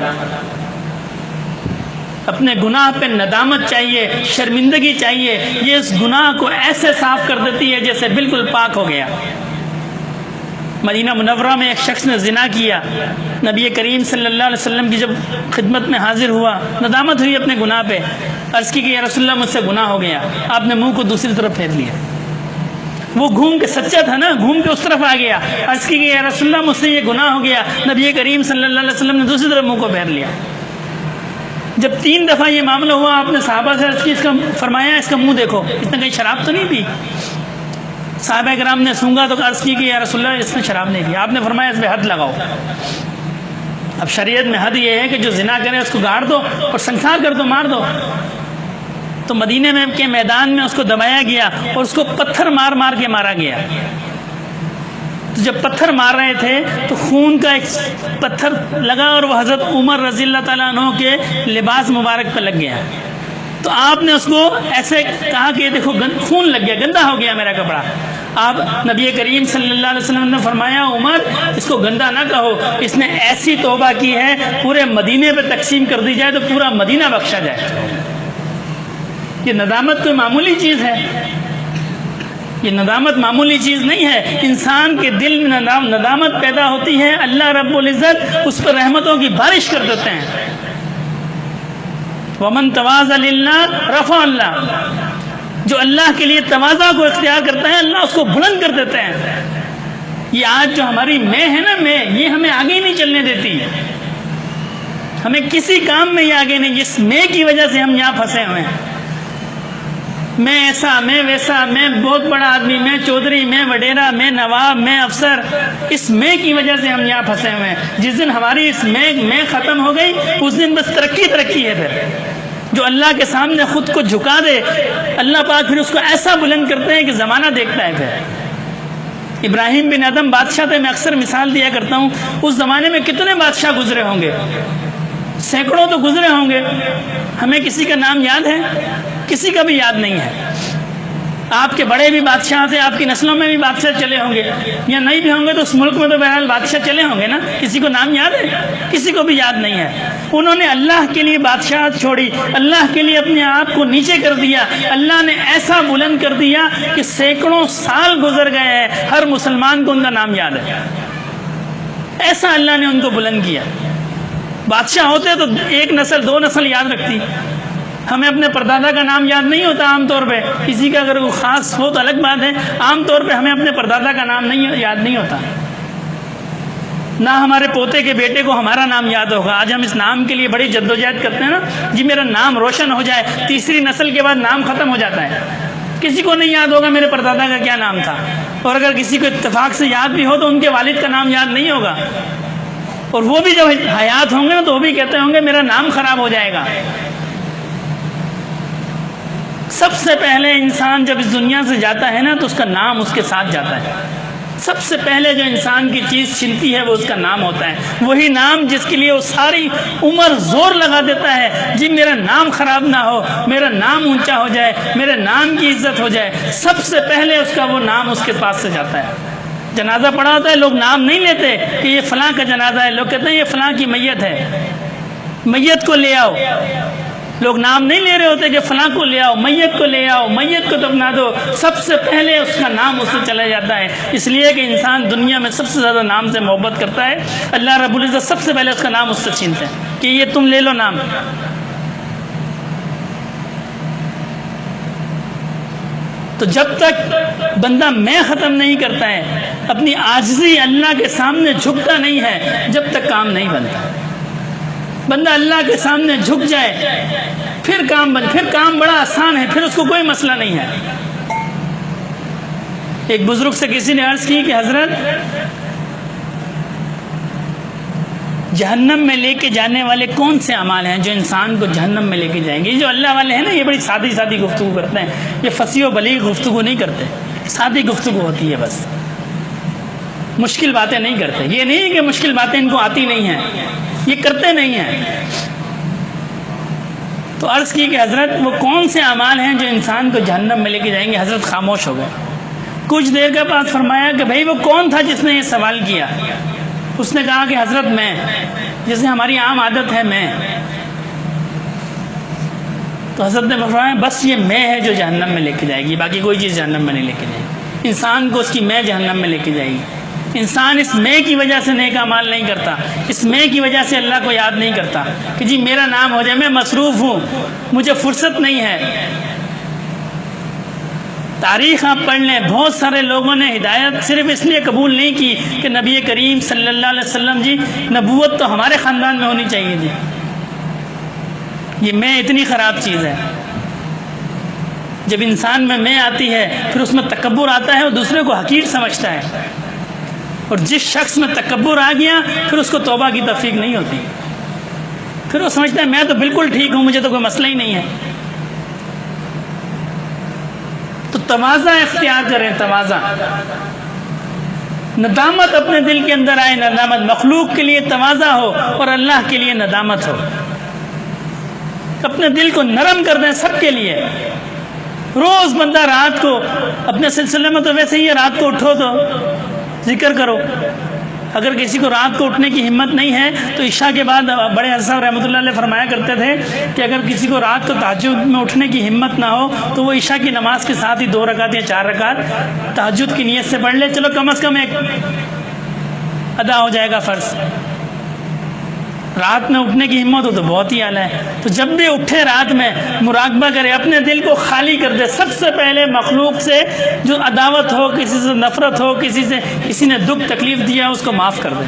اپنے گناہ پہ ندامت چاہیے، شرمندگی چاہیے. یہ اس گناہ کو ایسے صاف کر دیتی ہے جیسے بالکل پاک ہو گیا. مدینہ منورہ میں ایک شخص نے زنا کیا. نبی کریم صلی اللہ علیہ وسلم کی جب خدمت میں حاضر ہوا، ندامت ہوئی اپنے گناہ پہ، عرض کی کہ یا رسول اللہ مجھ سے گناہ ہو گیا. آپ نے منہ کو دوسری طرف پھیر لیا. وہ گھوم کے، سچا تھا نا، گھوم کے اس طرف آ گیا. عرض کی کہ یا رسول اللہ مجھ سے یہ گناہ ہو گیا. نبی کریم صلی اللہ علیہ وسلم نے دوسری طرف منہ کو پھیر لیا. جب 3 دفعہ یہ معاملہ ہوا، آپ نے صحابہ سے عرض کی، اس کا فرمایا اس کا منہ دیکھو، اس نے کہیں شراب تو نہیں پی؟ صحابہ کرام نے سونگا تو عرض کی کہ یا رسول اللہ اس نے شراب نہیں پی. آپ نے فرمایا اس پہ حد لگاؤ. اب شریعت میں حد یہ ہے کہ جو زنا کرے اس کو گاڑ دو اور سنسار کر دو، مار دو. تو مدینے میں کے میدان میں اس کو دبایا گیا اور اس کو پتھر مار مار کے مارا گیا. تو جب پتھر مار رہے تھے تو خون کا ایک پتھر لگا اور وہ حضرت عمر رضی اللہ تعالیٰ عنہ کے لباس مبارک پہ لگ گیا. تو آپ نے اس کو ایسے کہا کہ دیکھو خون لگ گیا، گندا ہو گیا میرا کپڑا. آپ نبی کریم صلی اللہ علیہ وسلم نے فرمایا عمر اس کو گندا نہ کہو، اس نے ایسی توبہ کی ہے پورے مدینے پہ تقسیم کر دی جائے تو پورا مدینہ بخشا جائے. یہ ندامت کوئی معمولی چیز ہے، یہ ندامت معمولی چیز نہیں ہے. انسان کے دل میں ندامت پیدا ہوتی ہے، اللہ رب العزت اس پر رحمتوں کی بارش کر دیتے ہیں. ومن تواضع للہ رفع اللہ، جو اللہ کے لیے تواضع کو اختیار کرتا ہے اللہ اس کو بلند کر دیتے ہیں. یہ آج جو ہماری میں ہے نا، میں، یہ ہمیں آگے ہی نہیں چلنے دیتی. ہمیں کسی کام میں یہ آگے نہیں، اس میں کی وجہ سے ہم یہاں پھنسے ہوئے ہیں. میں ایسا، میں ویسا، میں بہت بڑا آدمی، میں چودھری، میں وڈیرا، میں نواب، میں افسر. اس میں کی وجہ سے ہم یہاں پھنسے ہوئے ہیں. جس دن ہماری اس میں ختم ہو گئی اس دن بس ترقی ہے. پھر جو اللہ کے سامنے خود کو جھکا دے اللہ پاک پھر اس کو ایسا بلند کرتے ہیں کہ زمانہ دیکھتا ہے. پھر ابراہیم بن ادم بادشاہ تھے، میں اکثر مثال دیا کرتا ہوں. اس زمانے میں کتنے بادشاہ گزرے ہوں گے؟ سینکڑوں تو گزرے ہوں گے. ہمیں کسی کا نام یاد ہے؟ کسی کا بھی یاد نہیں ہے. آپ کے بڑے بھی بادشاہ تھے، آپ کی نسلوں میں بھی بادشاہ چلے ہوں گے، یا نہیں بھی ہوں گے تو اس ملک میں تو بہرحال بادشاہ چلے ہوں گے نا. کسی کو نام یاد ہے؟ کسی کو بھی یاد نہیں ہے. انہوں نے اللہ کے لیے بادشاہت چھوڑی، اللہ کے لیے اپنے آپ کو نیچے کر دیا. اللہ نے ایسا بلند کر دیا کہ سینکڑوں سال گزر گئے ہیں، ہر مسلمان کو ان کا نام یاد ہے. ایسا اللہ نے ان کو بلند کیا. بادشاہ ہوتے تو 1 نسل 2 نسل یاد رکھتی. ہمیں اپنے پردادا کا نام یاد نہیں ہوتا عام طور پہ. کسی کا اگر وہ خاص ہو تو الگ بات ہے، عام طور پہ ہمیں اپنے پردادا کا نام یاد نہیں ہوتا. نہ ہمارے پوتے کے بیٹے کو ہمارا نام یاد ہوگا. آج ہم اس نام کے لیے بڑی جدوجہد کرتے ہیں نا، جی میرا نام روشن ہو جائے. تیسری نسل کے بعد نام ختم ہو جاتا ہے. کسی کو نہیں یاد ہوگا میرے پردادا کا کیا نام تھا. اور اگر کسی کو اتفاق سے یاد بھی ہو تو ان کے والد کا نام یاد نہیں ہوگا. اور وہ بھی جب حیات ہوں گے تو وہ بھی کہتے ہوں گے میرا نام خراب ہو جائے گا. سب سے پہلے انسان جب اس دنیا سے جاتا ہے نا تو اس کا نام اس کے ساتھ جاتا ہے. سب سے پہلے جو انسان کی چیز چھنتی ہے وہ اس کا نام ہوتا ہے. وہی نام جس کے لیے وہ ساری عمر زور لگا دیتا ہے جی میرا نام خراب نہ ہو، میرا نام اونچا ہو جائے، میرے نام کی عزت ہو جائے. سب سے پہلے اس کا وہ نام اس کے پاس سے جاتا ہے. جنازہ پڑا ہوتا ہے، لوگ نام نہیں لیتے کہ یہ فلاں کا جنازہ ہے. لوگ کہتے ہیں یہ فلاں کی میت ہے، میت کو لے آؤ. لوگ نام نہیں لے رہے ہوتے کہ فلاں کو لے آؤ، میت کو لے آؤ، میت کو دفنا دو. سب سے پہلے اس کا نام اس سے چلا جاتا ہے. اس لیے کہ انسان دنیا میں سب سے زیادہ نام سے محبت کرتا ہے. اللہ رب العزت سب سے پہلے اس کا نام اس سے چھینتے ہیں کہ یہ تم لے لو نام. تو جب تک بندہ میں ختم نہیں کرتا ہے، اپنی عاجزی اللہ کے سامنے جھکتا نہیں ہے، جب تک کام نہیں بنتا. بندہ اللہ کے سامنے جھک جائے پھر کام بڑا آسان ہے، پھر اس کو کوئی مسئلہ نہیں ہے. ایک بزرگ سے کسی نے عرض کی کہ حضرت جہنم میں لے کے جانے والے کون سے اعمال ہیں جو انسان کو جہنم میں لے کے جائیں گے؟ یہ جو اللہ والے ہیں نا یہ بڑی سادی گفتگو کرتے ہیں، یہ فصیح و بلیغ گفتگو نہیں کرتے، سادی گفتگو ہوتی ہے. بس مشکل باتیں نہیں کرتے. یہ نہیں کہ مشکل باتیں ان کو آتی نہیں ہیں، یہ کرتے نہیں ہیں. تو عرض کی کہ حضرت وہ کون سے اعمال ہیں جو انسان کو جہنم میں لے کے جائیں گے؟ حضرت خاموش ہو گئے. کچھ دیر کے بعد فرمایا کہ بھائی وہ کون تھا جس نے یہ سوال کیا؟ اس نے کہا کہ حضرت میں، جیسے ہماری عام عادت ہے میں. تو حضرت نے فرمایا بس یہ میں ہے جو جہنم میں لے کے جائے گی، باقی کوئی چیز جہنم میں نہیں لے کے جائے گی۔ انسان کو اس کی میں جہنم میں لے کے جائے گی۔ انسان اس میں کی وجہ سے نیک اعمال نہیں کرتا، اس میں کی وجہ سے اللہ کو یاد نہیں کرتا کہ جی میرا نام ہو جائے، میں مصروف ہوں، مجھے فرصت نہیں ہے۔ تاریخ آپ پڑھ لیں، بہت سارے لوگوں نے ہدایت صرف اس لیے قبول نہیں کی کہ نبی کریم صلی اللہ علیہ وسلم جی نبوت تو ہمارے خاندان میں ہونی چاہیے جی، یہ میں اتنی خراب چیز ہے۔ جب انسان میں آتی ہے پھر اس میں تکبر آتا ہے، وہ دوسرے کو حقیر سمجھتا ہے، اور جس شخص میں تکبر آ گیا پھر اس کو توبہ کی توفیق نہیں ہوتی، پھر وہ سمجھتا ہے میں تو بالکل ٹھیک ہوں، مجھے تو کوئی مسئلہ ہی نہیں ہے۔ تو تواضع اختیار کریں، تواضع، ندامت اپنے دل کے اندر آئے، ندامت مخلوق کے لیے تواضع ہو اور اللہ کے لیے ندامت ہو۔ اپنے دل کو نرم کر دیں سب کے لیے۔ روز بندہ رات کو اپنے سلسلے میں تو ویسے ہی ہے، رات کو اٹھو تو ذکر کرو۔ اگر کسی کو رات کو اٹھنے کی ہمت نہیں ہے تو عشاء کے بعد بڑے حضرت صاحب رحمۃ اللہ علیہ فرمایا کرتے تھے کہ اگر کسی کو رات کو تہجد میں اٹھنے کی ہمت نہ ہو تو وہ عشاء کی نماز کے ساتھ ہی 2 رکعت یا 4 رکعت تہجد کی نیت سے پڑھ لے، چلو کم از کم ایک ادا ہو جائے گا فرض۔ رات میں اٹھنے کی ہمت ہو تو بہت ہی اعلیٰ ہے۔ تو جب بھی اٹھے رات میں مراقبہ کرے، اپنے دل کو خالی کر دے سب سے پہلے مخلوق سے، جو عداوت ہو، کسی سے نفرت ہو، کسی نے دکھ تکلیف دیا اس کو معاف کر دے۔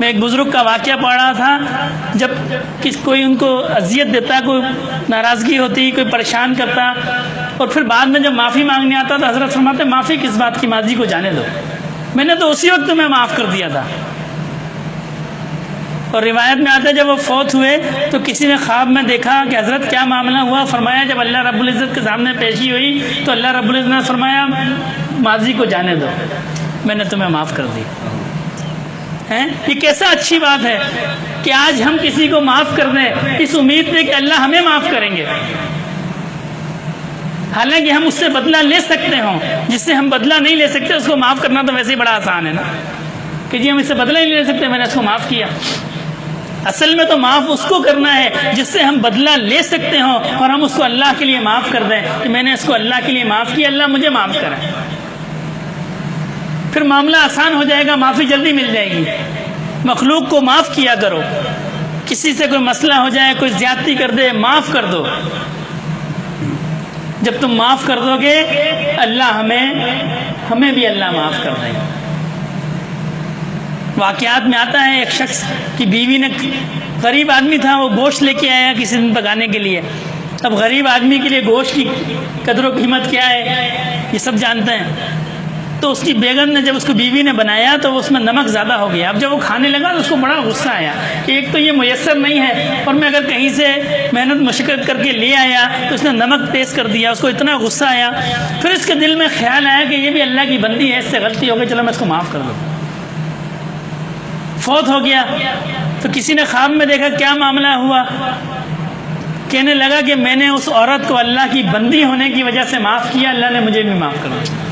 میں ایک بزرگ کا واقعہ پڑھ رہا تھا، جب کوئی ان کو اذیت دیتا، کوئی ناراضگی ہوتی، کوئی پریشان کرتا، اور پھر بعد میں جب معافی مانگنے آتا تو حضرت فرماتے معافی کس بات کی، ماضی کو جانے دو، میں نے تو اسی وقت تمہیں معاف کر دیا تھا۔ اور روایت میں آتا ہے جب وہ فوت ہوئے تو کسی نے خواب میں دیکھا کہ حضرت کیا معاملہ ہوا، فرمایا جب اللہ رب العزت کے سامنے پیشی ہوئی تو اللہ رب العزت نے فرمایا ماضی کو جانے دو، میں نے تمہیں معاف کر دی۔ یہ کیسا اچھی بات ہے کہ آج ہم کسی کو معاف کر دیں اس امید پہ کہ اللہ ہمیں معاف کریں گے، حالانکہ ہم اس سے بدلہ لے سکتے ہوں، جس سے ہم بدلہ نہیں لے سکتے اس کو معاف کرنا تو ویسے ہی بڑا آسان ہے نا، کہ جی ہم اس سے بدلہ نہیں لے سکتے، میں نے اس کو معاف کیا۔ اصل میں تو معاف اس کو کرنا ہے جس سے ہم بدلہ لے سکتے ہوں، اور ہم اس کو اللہ کے لیے معاف کر دیں کہ میں نے اس کو اللہ کے لیے معاف کیا، اللہ مجھے معاف کرے، پھر معاملہ آسان ہو جائے گا، معافی جلدی مل جائے گی۔ مخلوق کو معاف کیا کرو، کسی سے کوئی مسئلہ ہو جائے، کوئی زیادتی کر دے، معاف کر دو۔ جب تم معاف کر دو گے اللہ ہمیں بھی اللہ معاف کر دے گا۔ واقعات میں آتا ہے ایک شخص کی بیوی نے، غریب آدمی تھا، وہ گوشت لے کے آیا کسی دن پکانے کے لیے۔ اب غریب آدمی کے لیے گوشت کی قدر و قیمت کیا ہے یہ سب جانتے ہیں۔ تو اس کی بیگم نے جب اس کو بیوی نے بنایا تو اس میں نمک زیادہ ہو گیا۔ اب جب وہ کھانے لگا تو اس کو بڑا غصہ آیا کہ ایک تو یہ میسر نہیں ہے، اور میں اگر کہیں سے محنت مشقت کر کے لے آیا تو اس نے نمک تیز کر دیا، اس کو اتنا غصہ آیا۔ پھر اس کے دل میں خیال آیا کہ یہ بھی اللہ کی بندی ہے، اس سے غلطی ہو گئی، چلو میں اس کو معاف کر دوں۔ فوت ہو گیا تو کسی نے خواب میں دیکھا کیا معاملہ ہوا، کہنے لگا کہ میں نے اس عورت کو اللہ کی بندی ہونے کی وجہ سے معاف کیا، اللہ نے مجھے بھی معاف کر دیا۔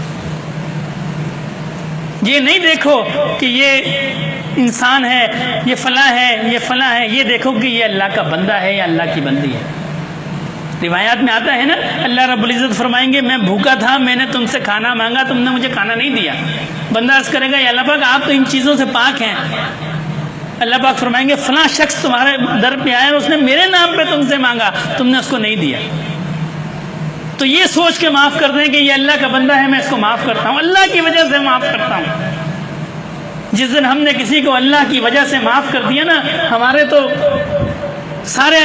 یہ نہیں دیکھو کہ یہ انسان ہے، یہ فلاں ہے، یہ فلاں ہے، یہ دیکھو کہ یہ اللہ کا بندہ ہے یا اللہ کی بندی ہے۔ روایات میں آتا ہے نا، اللہ رب العزت فرمائیں گے میں بھوکا تھا، میں نے تم سے کھانا مانگا، تم نے مجھے کھانا نہیں دیا۔ بندہ عرض کرے گا یا اللہ پاک آپ تو ان چیزوں سے پاک ہیں۔ اللہ پاک فرمائیں گے فلاں شخص تمہارے در پہ آیا، اس نے میرے نام پہ تم سے مانگا، تم نے اس کو نہیں دیا۔ تو یہ سوچ کے معاف کر دیں کہ یہ اللہ کا بندہ ہے، میں اس کو معاف کرتا ہوں، اللہ کی وجہ سے معاف کرتا ہوں۔ جس دن ہم نے کسی کو اللہ کی وجہ سے معاف کر دیا نا، ہمارے تو سارے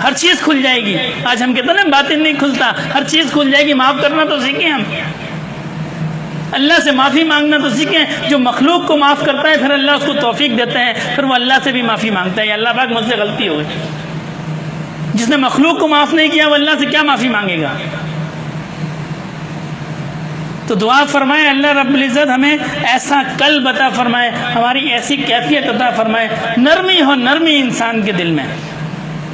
ہر چیز کھل جائے گی۔ آج ہم کہتے ہیں نا باطن نہیں کھلتا، ہر چیز کھل جائے گی۔ معاف کرنا تو سیکھیں، ہم اللہ سے معافی مانگنا تو سیکھیں۔ جو مخلوق کو معاف کرتا ہے پھر اللہ اس کو توفیق دیتا ہے، پھر وہ اللہ سے بھی معافی مانگتا ہے، یا اللہ پاک مجھ سے غلطی ہو گئی۔ جس نے مخلوق کو معاف نہیں کیا وہ اللہ سے کیا معافی مانگے گا؟ تو دعا فرمائے اللہ رب العزت ہمیں ایسا قلب عطا فرمائے، ہماری ایسی کیفیت عطا فرمائے، نرمی ہو، نرمی انسان کے دل میں۔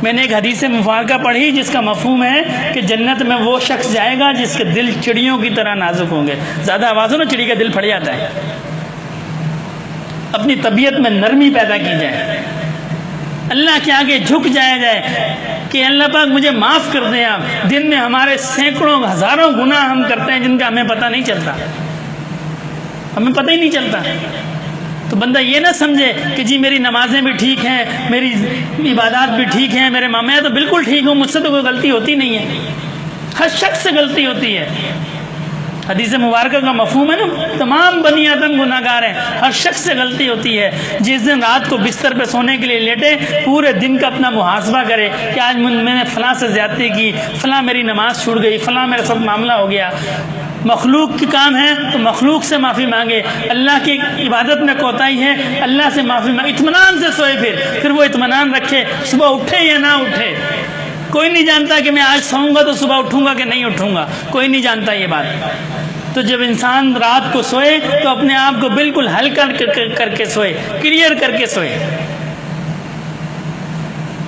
میں نے ایک حدیث مبارکہ پڑھی جس کا مفہوم ہے کہ جنت میں وہ شخص جائے گا جس کے دل چڑیوں کی طرح نازک ہوں گے۔ زیادہ آواز ہو نا چڑی کا دل پھٹ جاتا ہے۔ اپنی طبیعت میں نرمی پیدا کی جائے، اللہ کے آگے جھک جایا جائے کہ اللہ پاک مجھے معاف کر دیں آپ۔ دن میں ہمارے سینکڑوں ہزاروں گناہ ہم کرتے ہیں جن کا ہمیں پتہ نہیں چلتا، ہمیں پتہ ہی نہیں چلتا۔ تو بندہ یہ نہ سمجھے کہ جی میری نمازیں بھی ٹھیک ہیں، میری عبادات بھی ٹھیک ہیں، میں تو بالکل ٹھیک ہوں، مجھ سے تو کوئی غلطی ہوتی نہیں ہے۔ ہر شخص سے غلطی ہوتی ہے۔ حدیث مبارکہ کا مفہوم ہے نا، تمام بنی آدم گناہ گار ہیں، ہر شخص سے غلطی ہوتی ہے۔ جس دن رات کو بستر پہ سونے کے لیے لیٹے، پورے دن کا اپنا محاسبہ کرے کہ آج میں نے فلاں سے زیادتی کی، فلاں میری نماز چھوٹ گئی، فلاں میرے ساتھ معاملہ ہو گیا۔ مخلوق کی کام ہے تو مخلوق سے معافی مانگے، اللہ کی عبادت میں کوتاہی ہے اللہ سے معافی مانگے، اطمینان سے سوئے، پھر وہ اطمینان رکھے، صبح اٹھے یا نہ اٹھے۔ کوئی نہیں جانتا کہ میں آج سوؤں گا تو صبح اٹھوں گا کہ نہیں اٹھوں گا، کوئی نہیں جانتا یہ بات۔ تو جب انسان رات کو سوئے تو اپنے آپ کو بالکل حل کر کے سوئے، کلیئر کر کے سوئے۔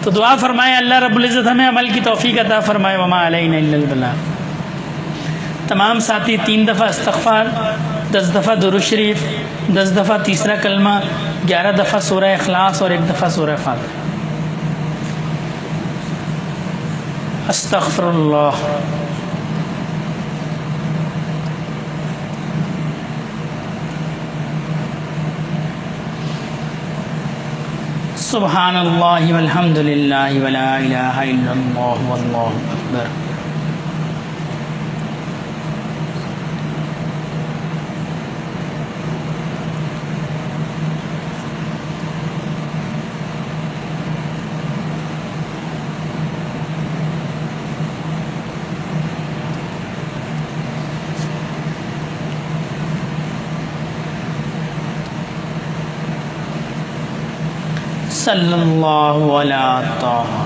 تو دعا فرمائے اللہ رب العزت ہمیں عمل کی توفیق عطا فرمائے۔ وما علینا الا البلاغ۔ تمام ساتھی 3 دفعہ استغفار، 10 دفعہ درود شریف، 10 دفعہ تیسرا کلمہ، 11 دفعہ سورہ اخلاص اور 1 دفعہ سورہ فاتحہ۔ استغفر اللہ۔ سبحان اللہ والحمد للہ ولا الہ الا اللہ واللہ اکبر۔ صلی اللہ علیہ طٰہٰ۔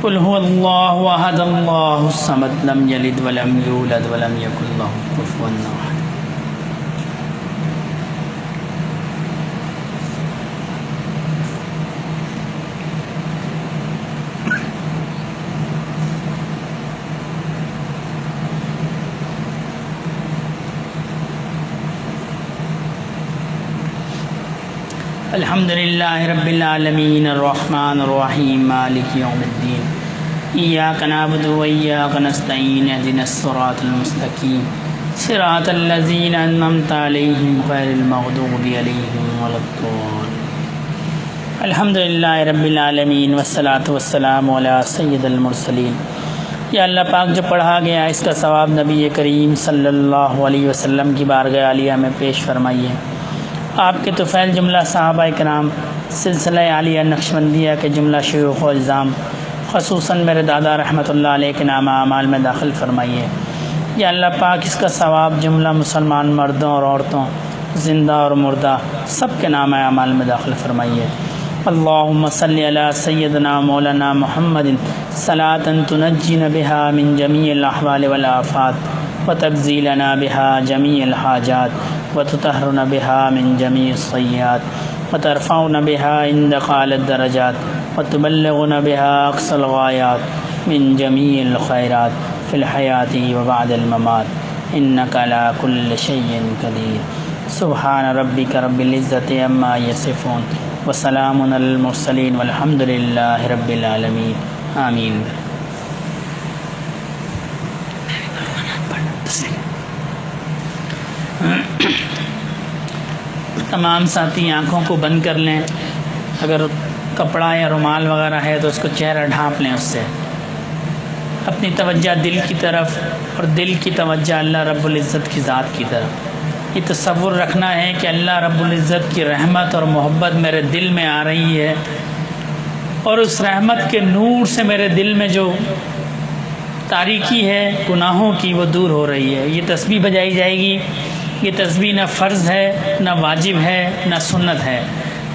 قل هو اللہ احد اللہ الصمد لم یلد ولم یولد ولم یکن لہ کفوا احد۔ الحمد للہ رب العالمین الرحمن الرحیم مالک یوم الدین ایاک نعبد و ایاک نستعین اہدنا الصراط المستقیم صراط الذین انعمت علیہم غیر المغضوب علیہم ولا الضالین۔ الحمد للہ رب العالمین والصلاة والسلام علی سید المرسلین۔ یا اللہ پاک جو پڑھا گیا اس کا ثواب نبی کریم صلی اللہ علیہ وسلم کی بارگاہ عالیہ میں پیش فرمائیے۔ آپ کے طفیل جملہ صحابہ کرام، سلسلہ عالیہ نقشبندیہ کے جملہ شیوخ و الزام، خصوصاً میرے دادا رحمۃ اللہ علیہ کے نامہ اعمال میں داخل فرمائیے۔ یا اللہ پاک اس کا ثواب جملہ مسلمان مردوں اور عورتوں، زندہ اور مردہ، سب کے نامہ اعمال میں داخل فرمائیے۔ اللہم صلی علی سیدنا مولانا محمد صلاۃ تنجینا بہا من جمیع الاحوال والآفات وتقضی لنا بہا جمیع الحاجات وتطہرنا بہا من جمیع السیئات وترفعنا بہا عندک اعلی الدرجات وتبلغنا بہا اقصی الغایات من جمیع الخیرات فی الحیاۃ وبعد الممات انک علی کل شیء قدیر۔ سبحان ربک رب العزۃ عما یصفون وسلام علی المرسلین والحمد للہ رب العالمین آمین۔ تمام ساتھی آنکھوں کو بند کر لیں، اگر کپڑا یا رومال وغیرہ ہے تو اس کو چہرہ ڈھانپ لیں، اس سے اپنی توجہ دل کی طرف اور دل کی توجہ اللہ رب العزت کی ذات کی طرف۔ یہ تصور رکھنا ہے کہ اللہ رب العزت کی رحمت اور محبت میرے دل میں آ رہی ہے، اور اس رحمت کے نور سے میرے دل میں جو تاریکی ہے گناہوں کی وہ دور ہو رہی ہے۔ یہ تسبیح بجائی جائے گی۔ یہ تسبیح نہ فرض ہے، نہ واجب ہے، نہ سنت ہے،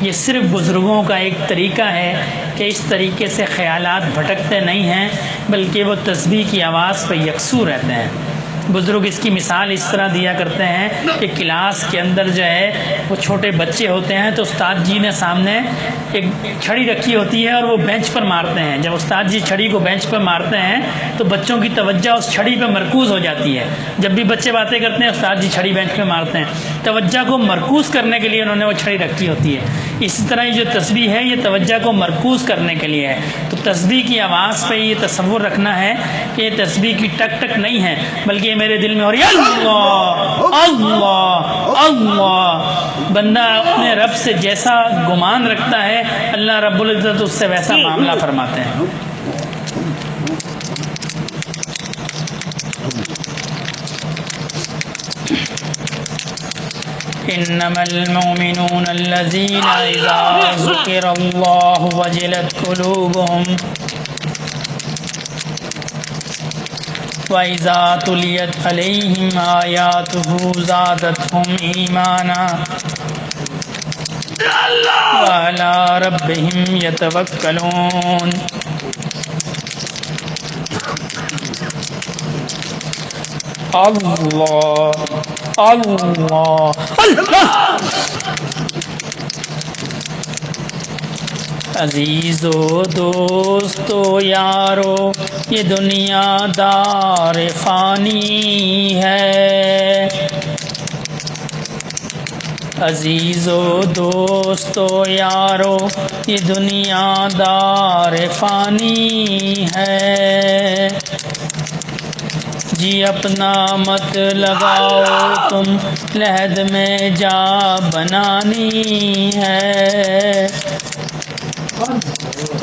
یہ صرف بزرگوں کا ایک طریقہ ہے کہ اس طریقے سے خیالات بھٹکتے نہیں ہیں، بلکہ وہ تسبیح کی آواز پہ یکسو رہتے ہیں۔ بزرگ اس کی مثال اس طرح دیا کرتے ہیں کہ کلاس کے اندر جو ہے وہ چھوٹے بچے ہوتے ہیں تو استاد جی نے سامنے ایک چھڑی رکھی ہوتی ہے اور وہ بینچ پر مارتے ہیں. جب استاد جی چھڑی کو بینچ پر مارتے ہیں تو بچوں کی توجہ اس چھڑی پہ مرکوز ہو جاتی ہے. جب بھی بچے باتیں کرتے ہیں استاد جی چھڑی بینچ پہ مارتے ہیں. توجہ کو مرکوز کرنے کے لیے انہوں نے وہ چھڑی رکھی ہوتی ہے. اسی طرح یہ جو تسبیح ہے یہ توجہ کو مرکوز کرنے کے لیے ہے. تو تسبیح کی آواز پہ یہ تصور رکھنا ہے کہ یہ تسبیح کی ٹک ٹک نہیں ہے بلکہ یہ میرے دل میں ہو رہی ہے اللہ اللہ اللہ. بندہ اپنے رب سے جیسا گمان رکھتا ہے اللہ رب العزت اس سے ویسا معاملہ فرماتے ہیں. انما المؤمنون الذين اذا ذكر الله وجلت قلوبهم وَإِذَا تُلِيَتْ عَلَيْهِمْ آيَاتُهُ زَادَتْهُمْ إِيمَانًا وَعَلَى رَبِّهِمْ يَتَوَكَّلُونَ. اللہ اللہ اللہ. عزیزو دوستو یارو یہ دنیا دار فانی ہے. عزیزو دوستو یارو یہ دنیا دار فانی ہے. جی اپنا مت لگاؤ تم لحد میں جا بنانی ہے.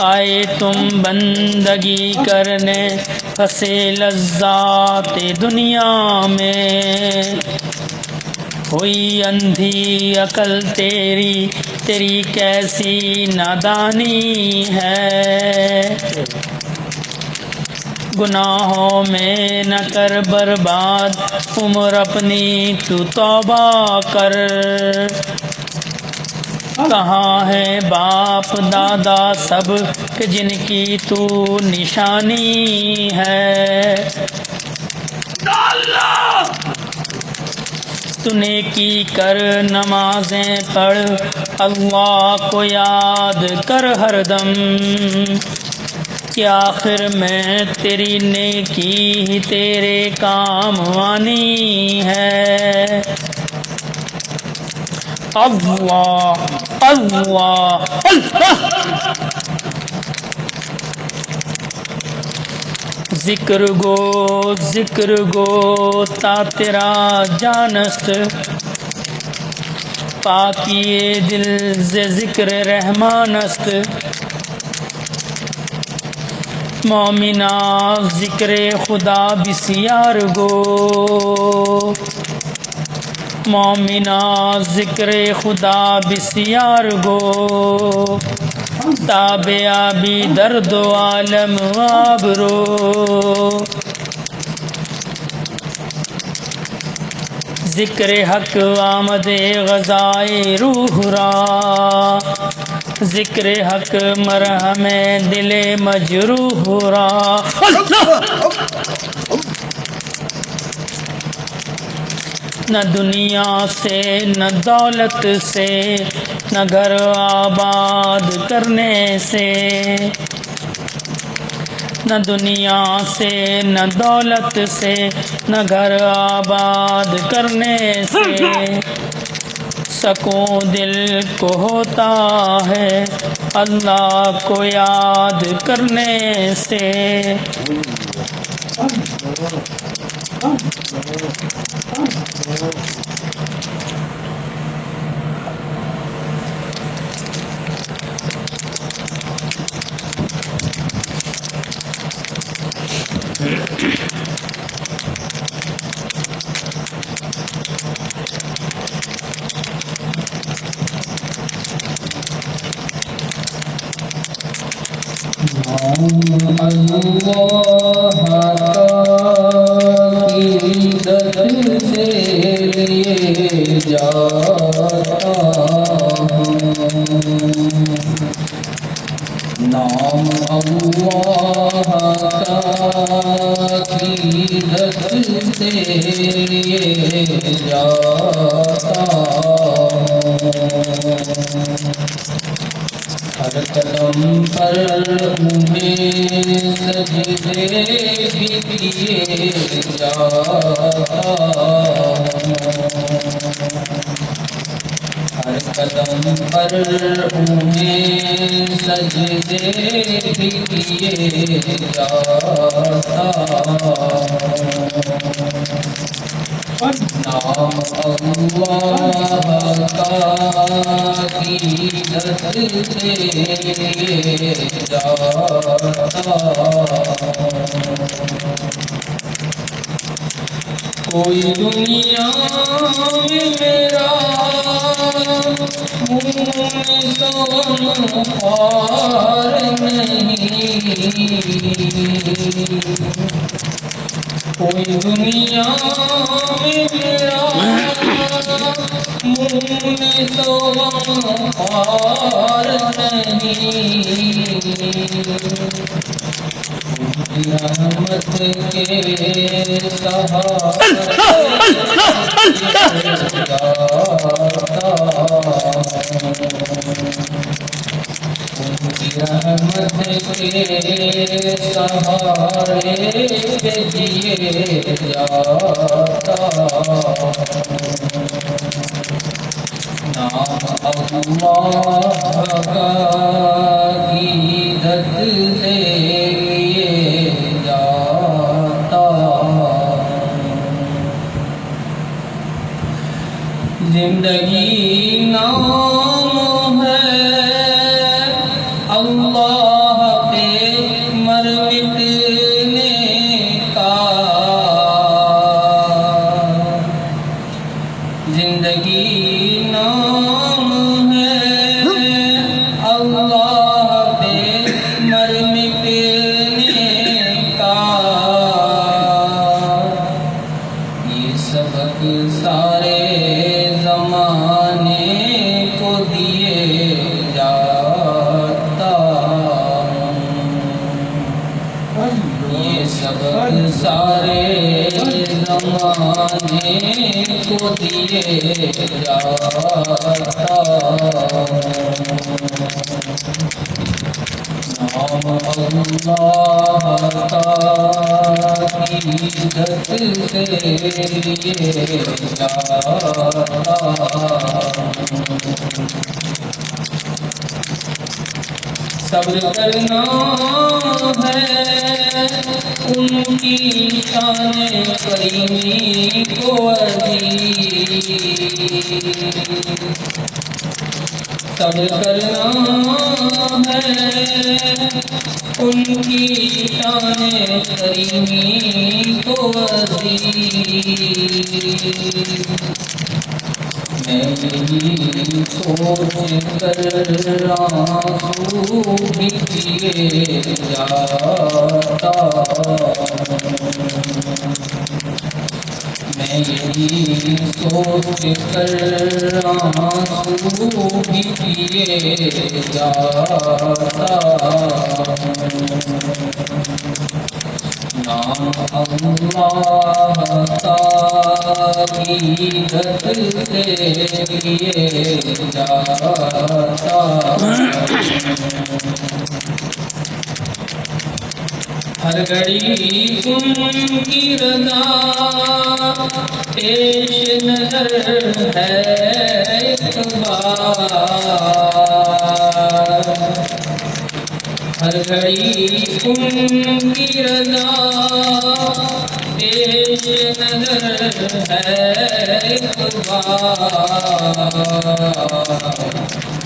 آئے تم بندگی کرنے پھنسے لذات دنیا میں. ہوئی اندھی عقل تیری تیری کیسی نادانی ہے. گناہوں میں نہ کر برباد عمر اپنی تو توبہ کر. کہاں ہے باپ دادا سب کہ جن کی تو نشانی ہے. تو نیکی کر نمازیں پڑھ اللہ کو یاد کر ہر دم کہ آخر میں تیری نیکی ہی تیرے کام آنی ہے. اللہ اللہ اللہ. ذکر گو تا تیرا جانست پاکی دل ز ذکر رحمان است. مومنا ذکر خدا بسیار گو مومنا ذکر خدا بسیار گو تابعہ بھی درد و عالم آبرو. ذکر حق آمد غذائے روح را ذکر حق مرہم دل مجروح را. نہ دنیا سے نہ دولت سے نہ گھر آباد کرنے سے. نہ دنیا سے نہ دولت سے نہ گھر آباد کرنے سے سکون دل کو ہوتا ہے اللہ کو یاد کرنے سے. نام اللہ کا عقیدت سے قدم پر انہیں سجدے بھی کیے جاتا ہر قدم پر انہیں سجدے بھی کیے جاتا نام اللہ کا عقیدت سے جاتا کوئی دنیا میں میرا خوار نہیں کوئی دنیا میں میرا خوار نہیں رحمت کے سہارے رحمت کے سہارے جیے جاتا نام اللہ کا عقیدت سے زندگی نام ہے اللہ پہ مر مٹنے کا زندگی نام ہے اللہ پہ مر مٹنے کا یہ سبق سارے زمانے کو دیے جاتا یہ سبق سارے زمانے کو دیے جاتا نام اللہ کا عقیدت سے جاتا صبر کرنا ہے ان کی شان کریمی کو عزیز صبر کرنا ہے ان کی شان کریمی کو عزیز میں یہی سوچ کر آنسو بھی کیے جاتا میں یہی سوچ کر آنسو بھی کیے جاتا نام اللہ کا عقیدت سے کیے جاتا ہر گھڑی ان کی رضا پیش نظر ہے ایک بار ہر گھڑی ان کی رضا پیش نظر ہے ایک بار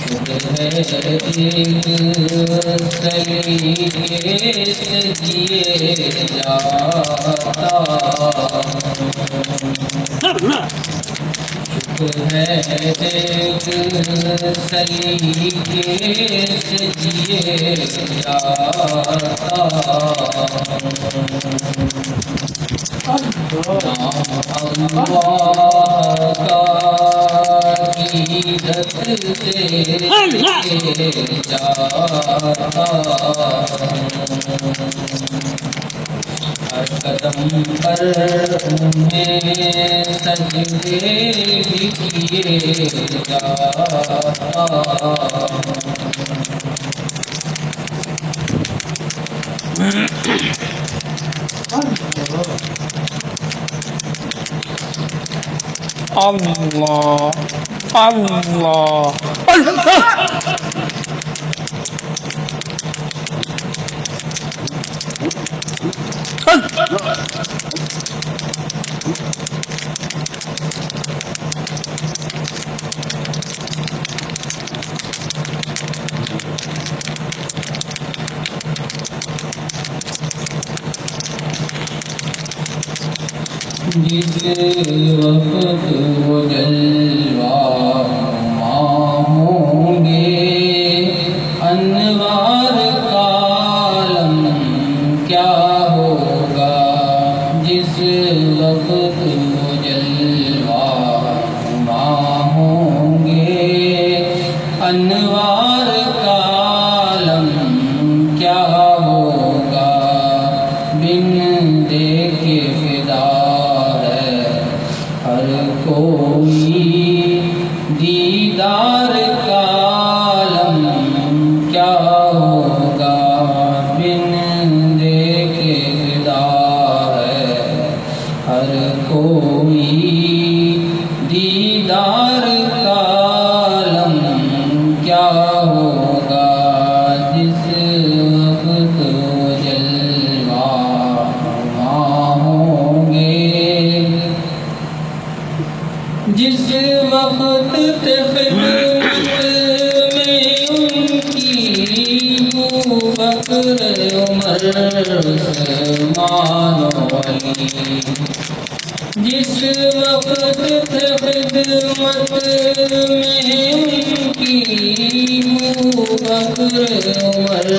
شکر ہے ایک سلیقے سے جیے جاتا شکر ہے ایک سلیقے سے جیے جاتا نام اللہ کا عقیدت سے جاتا ہر قدم پر انہیں سجدے بھی کیے جاتا اللہ اللہ اللہ جس وقت وہ جلوہ نما ہوں گے، انوار کا عالم کیا ہوگا؟ جس وقت وہ جلوہ نما ہوں گے، انوار کا عالم کیا ہوگا؟ بن دیکھے فدا ہر کوئی، دیدار کا عالم کیا ہوگا؟ بن دیکھے فدا ہے ہر کوئی، دیدار کا عالم کیا ہوگا؟ جس وقت وہ جلوہ نما ہوں گے، جس وقت خدمت میں ان کی ابوبکر عمر عثمان و علی، جس وقت خدمت میں ان کی ابوبکر عمر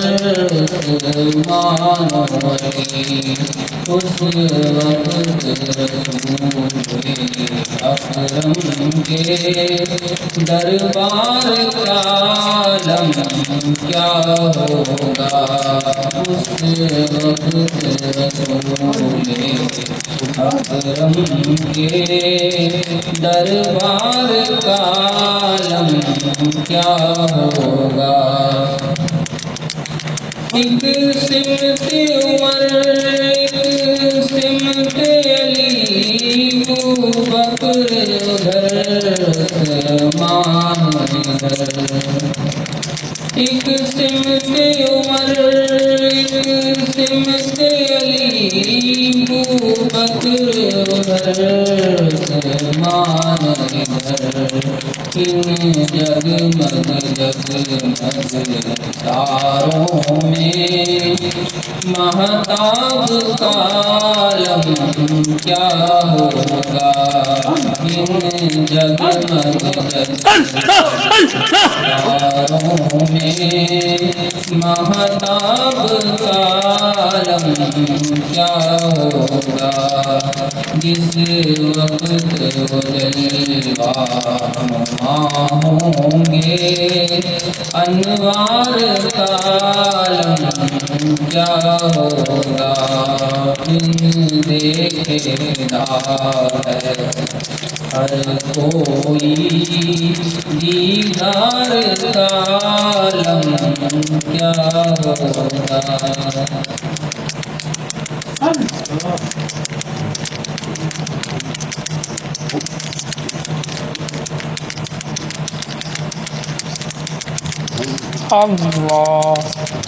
عثمان و علی، اس وقت رسول اکرم کے دربار کا عالم کیا ہوگا؟ اس وقت رسول اکرم کے دربار کا عالم کیا ہوگا؟ ایک سمت عمر، ایک سمت علی، ابوبکر ادھر عثمان ادھر، ایک سمت عمر، ایک سمت علی، ابوبکر ادھر عثمان ادھر، ان جگمگ جگمگ تاروں میں مہتاب کا عالم کیا ہوگا؟ ان جگمگ تاروں میں مہتاب کا عالم کیا ہوگا؟ جس وقت وہ جلوہ نما ہوں گے، انوار کا عالم کیا ہوگا؟ بن دیکھے فدا ہے ہر کوئی، دیدار کا عالم کیا ہوگا؟ اللہ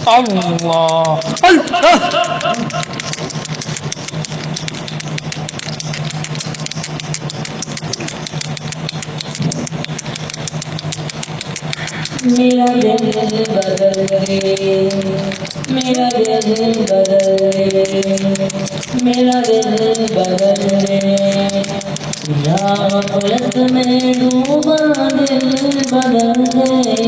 اللہ اللہ میرا دل بدل دے، میرا دل بدل دے، میرا دل بدل دے، یا غفلت میں ڈوبا دل بدل دے،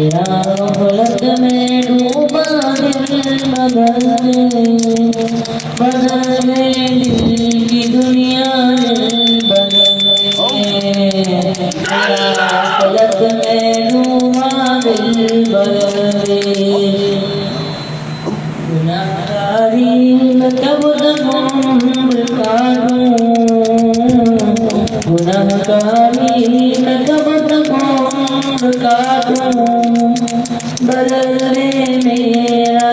یا غفلت میں ڈوبا دل بدل دے، بدل دے دل کی دنیا دل بدل دے، غفلت میں ڈوبا دل بدل دے، گناہگاری میں کب تک عمر کاٹوں، گناہگاری میں کب تک عمر کاٹوں، بدل دے میرا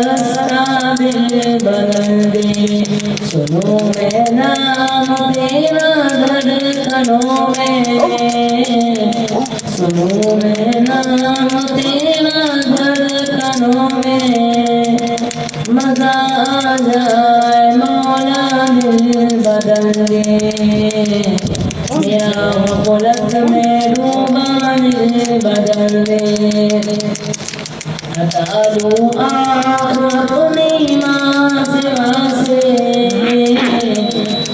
میں نام تیرا دھڑکنوں میں مزہ آ جائے مولا دل بدل دے میرا غفلت میں ڈوبا دل بدل دے ہٹا لوں آنکھ اپنی ماں سے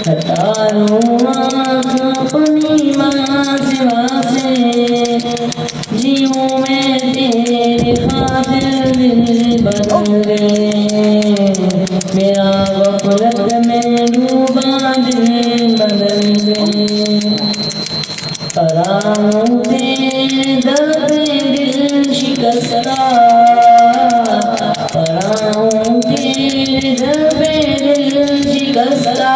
ہٹا لوں آنکھ اپنی ماں سے جیوں میں تیرے خاطر دل بدل دے میرا غفلت میں ڈوبا دل بدل دے پڑھاؤں تیرے در پہ دل شکستہ پڑھاؤں تیرے در پہ دل شکستہ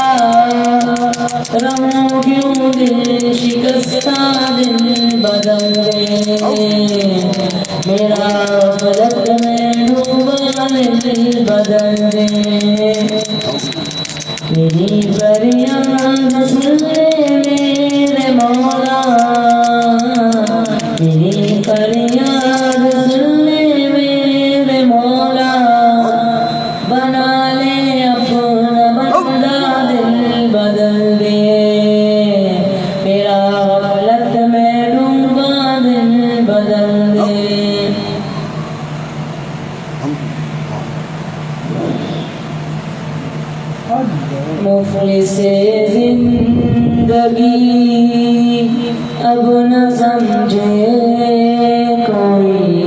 رہوں کیوں دل شکستہ دل بدل دے میرا غفلت میں ڈوبا دل بدل دے میری فریاد سن لے میرے مولا میری فریاد سن لے میرے مولا بنا لے اپنا بندہ دل بدل دے میرا غفلت میں ڈوبا دل بدل دے مفلس زندگی اب نہ سمجھے کوئی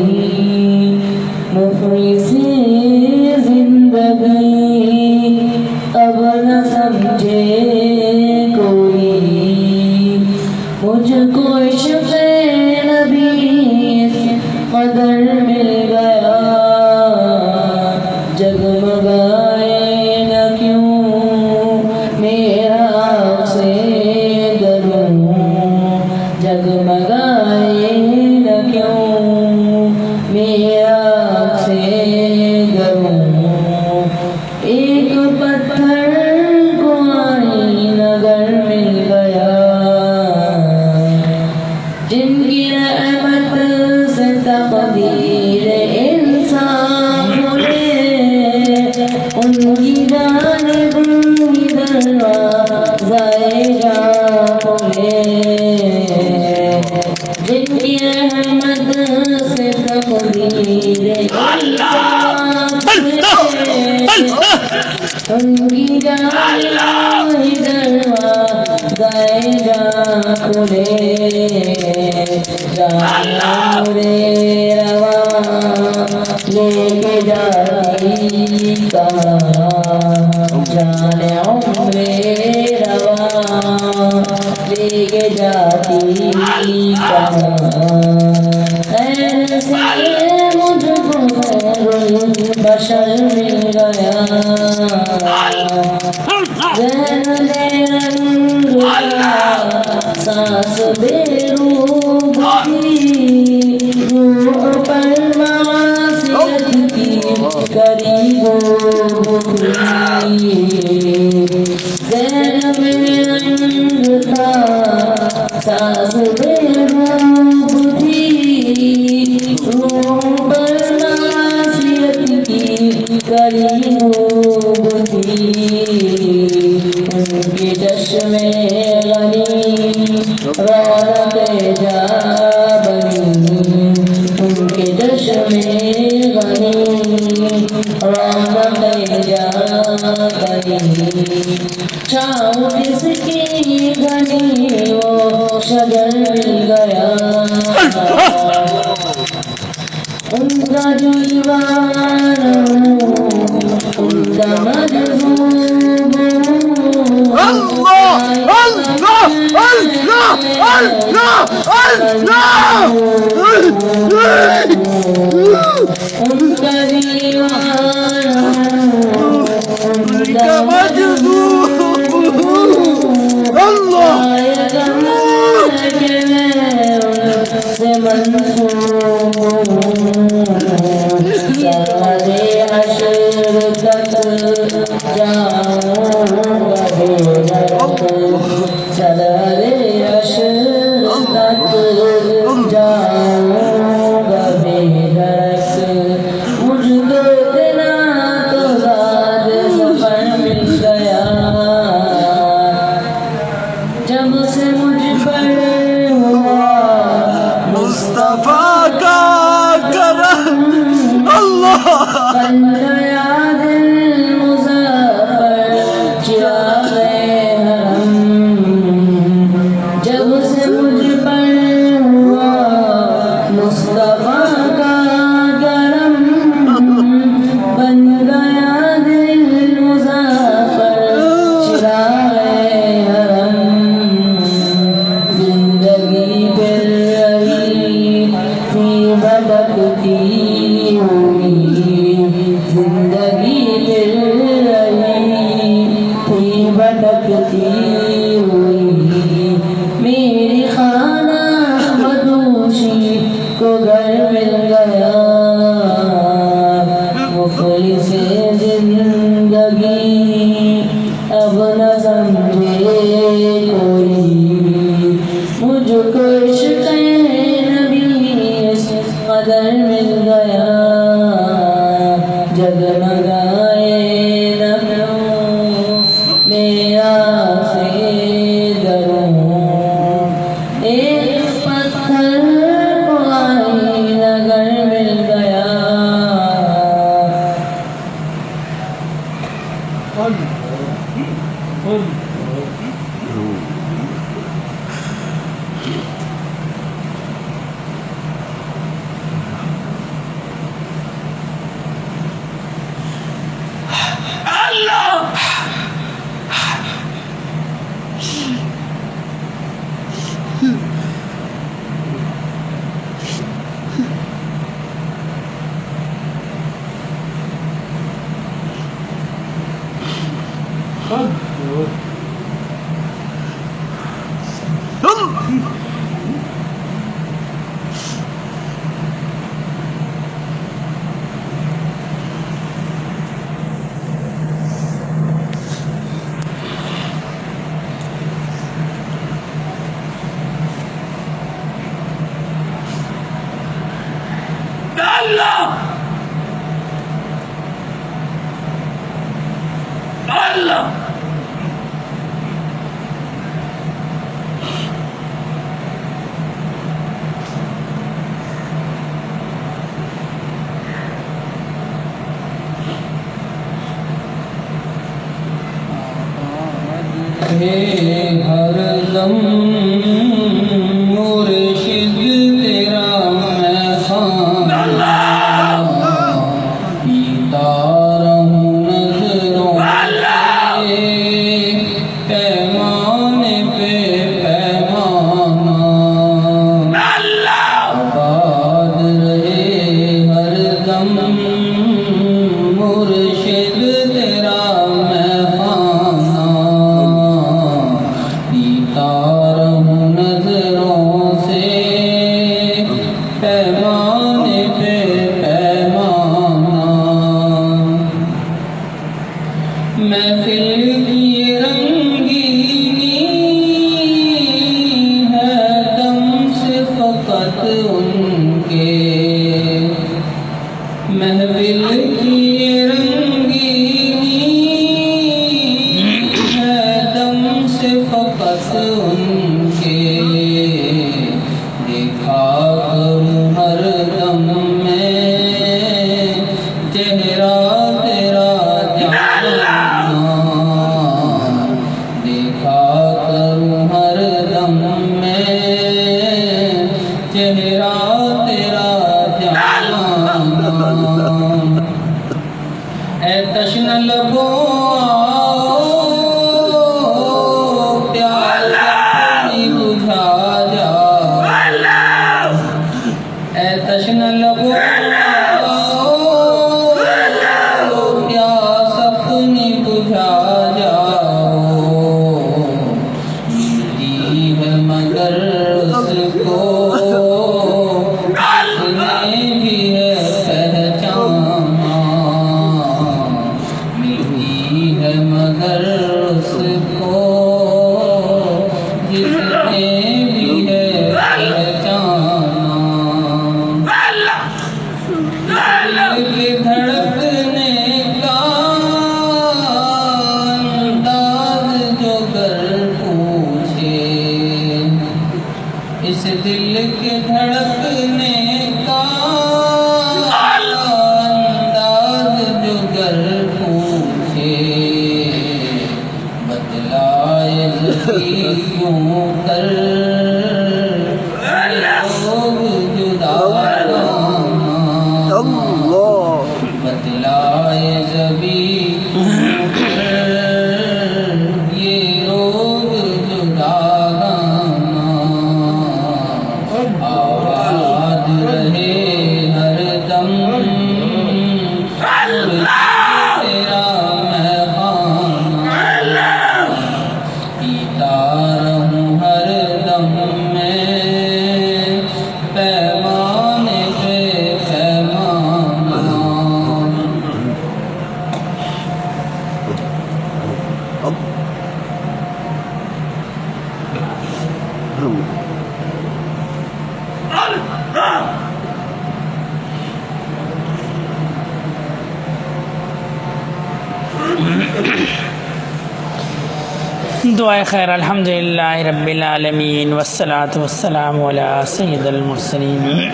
مفلس زندگی اب نہ سمجھے کوئی مجھ کو عشق نبی قدر مل گیا جگمگائے نہ کیوں میرا سے دروں جگمگائے نہ کیوں میرا سے دروں ایک پتھر کو آئین اگر مل گیا جن کی رحمت سے تقدیر انسان کھلے ان کی جانب دروازۂ جاں کھلے جن کی رحمت سے تقدیر انسان کھلے ان کی جانب دروازۂ جاں کھلے جان رے رواں لے کے جاتی کہاں جان عمر رواں لے کے جاتی کہاں خیر سے مجھ کو بشر مل گیا زین رنگ کا سانس بے روح کی روح پر معصیت کی کری گوبھی زین رنگ کا سانس بے روح کی روح پر معصیت کی کری گوبھی ان کے چشم غنی رونق جا بنی ان کے چشم غنی رونق جا بنی چھاؤں کس کی گھنی وہ شجر مل گیا ان کا جلوان ان کا مجذوب ان کا دیوان ان کا مجذوب سے منسوب سارے حشر تک جاؤں گا سارے حشر تک جاؤں مصطفیٰ کا کرم اللہ بن گیا دل مظفر چراغ حرم جب سے مجھ پر ہوا مصطفیٰ کا کرم بن گیا دل مظفر چراغ حرم زندگی پھر رہی تھی بھٹکتی ہوئی زندگی پھر رہی تھی بھٹکتی ہوئی میری خانہ بدوشی کو گھر مل گیا مخلص زندگی اب نہ سمجھے کوئی مجھ کو عشق نبی اس قدر مل گیا جگمگائے نبیوں میرا سے دروں ایک پتھر کو آئینہ گر مل گیا ہر دم مرشد تیرا میں خانہ پیتا رہوں نظروں سے پیمانے پہ پیمانہ آباد رہے ہر دم مرشد تیرا میں خانہ پیتا رہوں نظروں سے پیمانے پہ پیمانہ محفل کی رنگینی ہے دم سے فقط ان کے محفل کی رنگینی ہے دم سے فقط ان کے دیکھا کروں ہر دم میں چہرہ تیرا جانا دیکھا کروں ہر دم میں چہرہ تیرا جانا اے تشن لبوں پیاس اپنی بجھا جا اے تشن لبوں پیاس اپنی بجھا جاؤ ملتی ہے مگر اس کو جس نے بھی ہے پہچانا ملتی ہے مگر اس کو جس نے بھی ہے پہچانا دعائے خیر. الحمدللہ رب العالمین والصلاة والسلام علی سید المرسلین.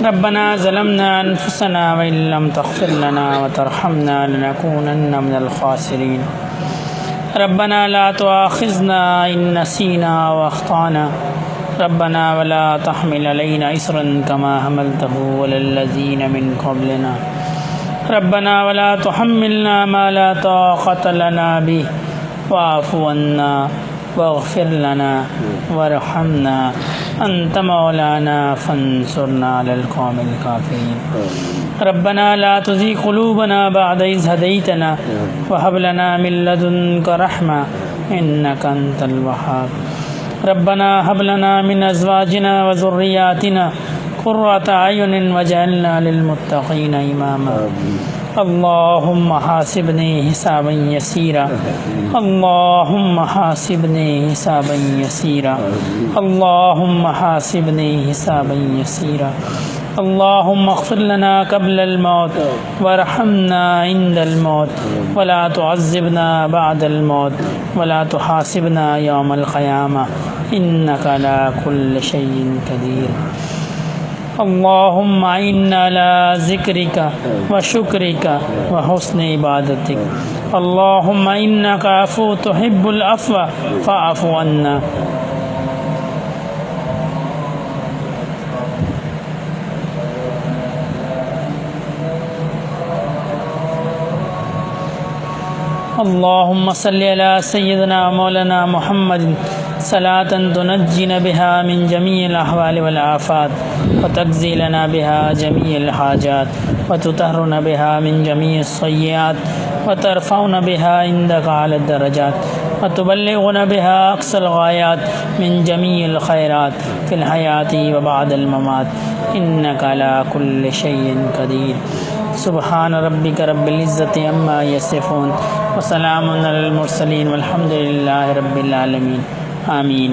ربنا ظلمنا انفسنا وان لم تغفر لنا وترحمنا لنكونن من الخاسرین. ربنا لا تؤاخذنا ان نسینا واخطانا. ربنا ولا تحمل علينا إصرا كما حملته على الذين من قبلنا. ربنا ولا تحملنا ما لا طاقة لنا به واعف عنا واغفر لنا وارحمنا أنت مولانا فانصرنا على القوم الكافرين. ربنا لا تزغ قلوبنا بعد إذ هديتنا وهب لنا من لدنك رحمة إنك أنت الوهاب. ربنا هب لنا من أزواجنا وذرياتنا قرة أعين واجعلنا للمتقين إماما. اللهم حاسبني حسابا يسيرا. اللهم حاسبني حسابا يسيرا. اللهم حاسبني حسابا يسيرا. اللهم اغفر لنا قبل الموت وارحمنا عند الموت ولا تعذبنا بعد الموت ولا تحاسبنا يوم القيامة إنك على كل شيء قدير. اللهم أعنا على ذكرك وشكرك وحسن عبادتك. اللهم إنك عفو تحب العفو فاعف عنا. اللهم صل على سيدنا مولانا محمد صلاة تنجينا بها من جميع الأحوال والآفات وتقضي لنا بها جميع الحاجات وتطهرنا بها من جميع السيئات وترفعنا بها عندك على الدرجات وتبلغنا بها أقصى الغايات من جميع الخيرات في الحياة وبعد الممات إنك على كل شيء قدير. سبحان ربك رب العزة عما يصفون وسلام على المرسلين والحمد لله رب العالمين. آمین.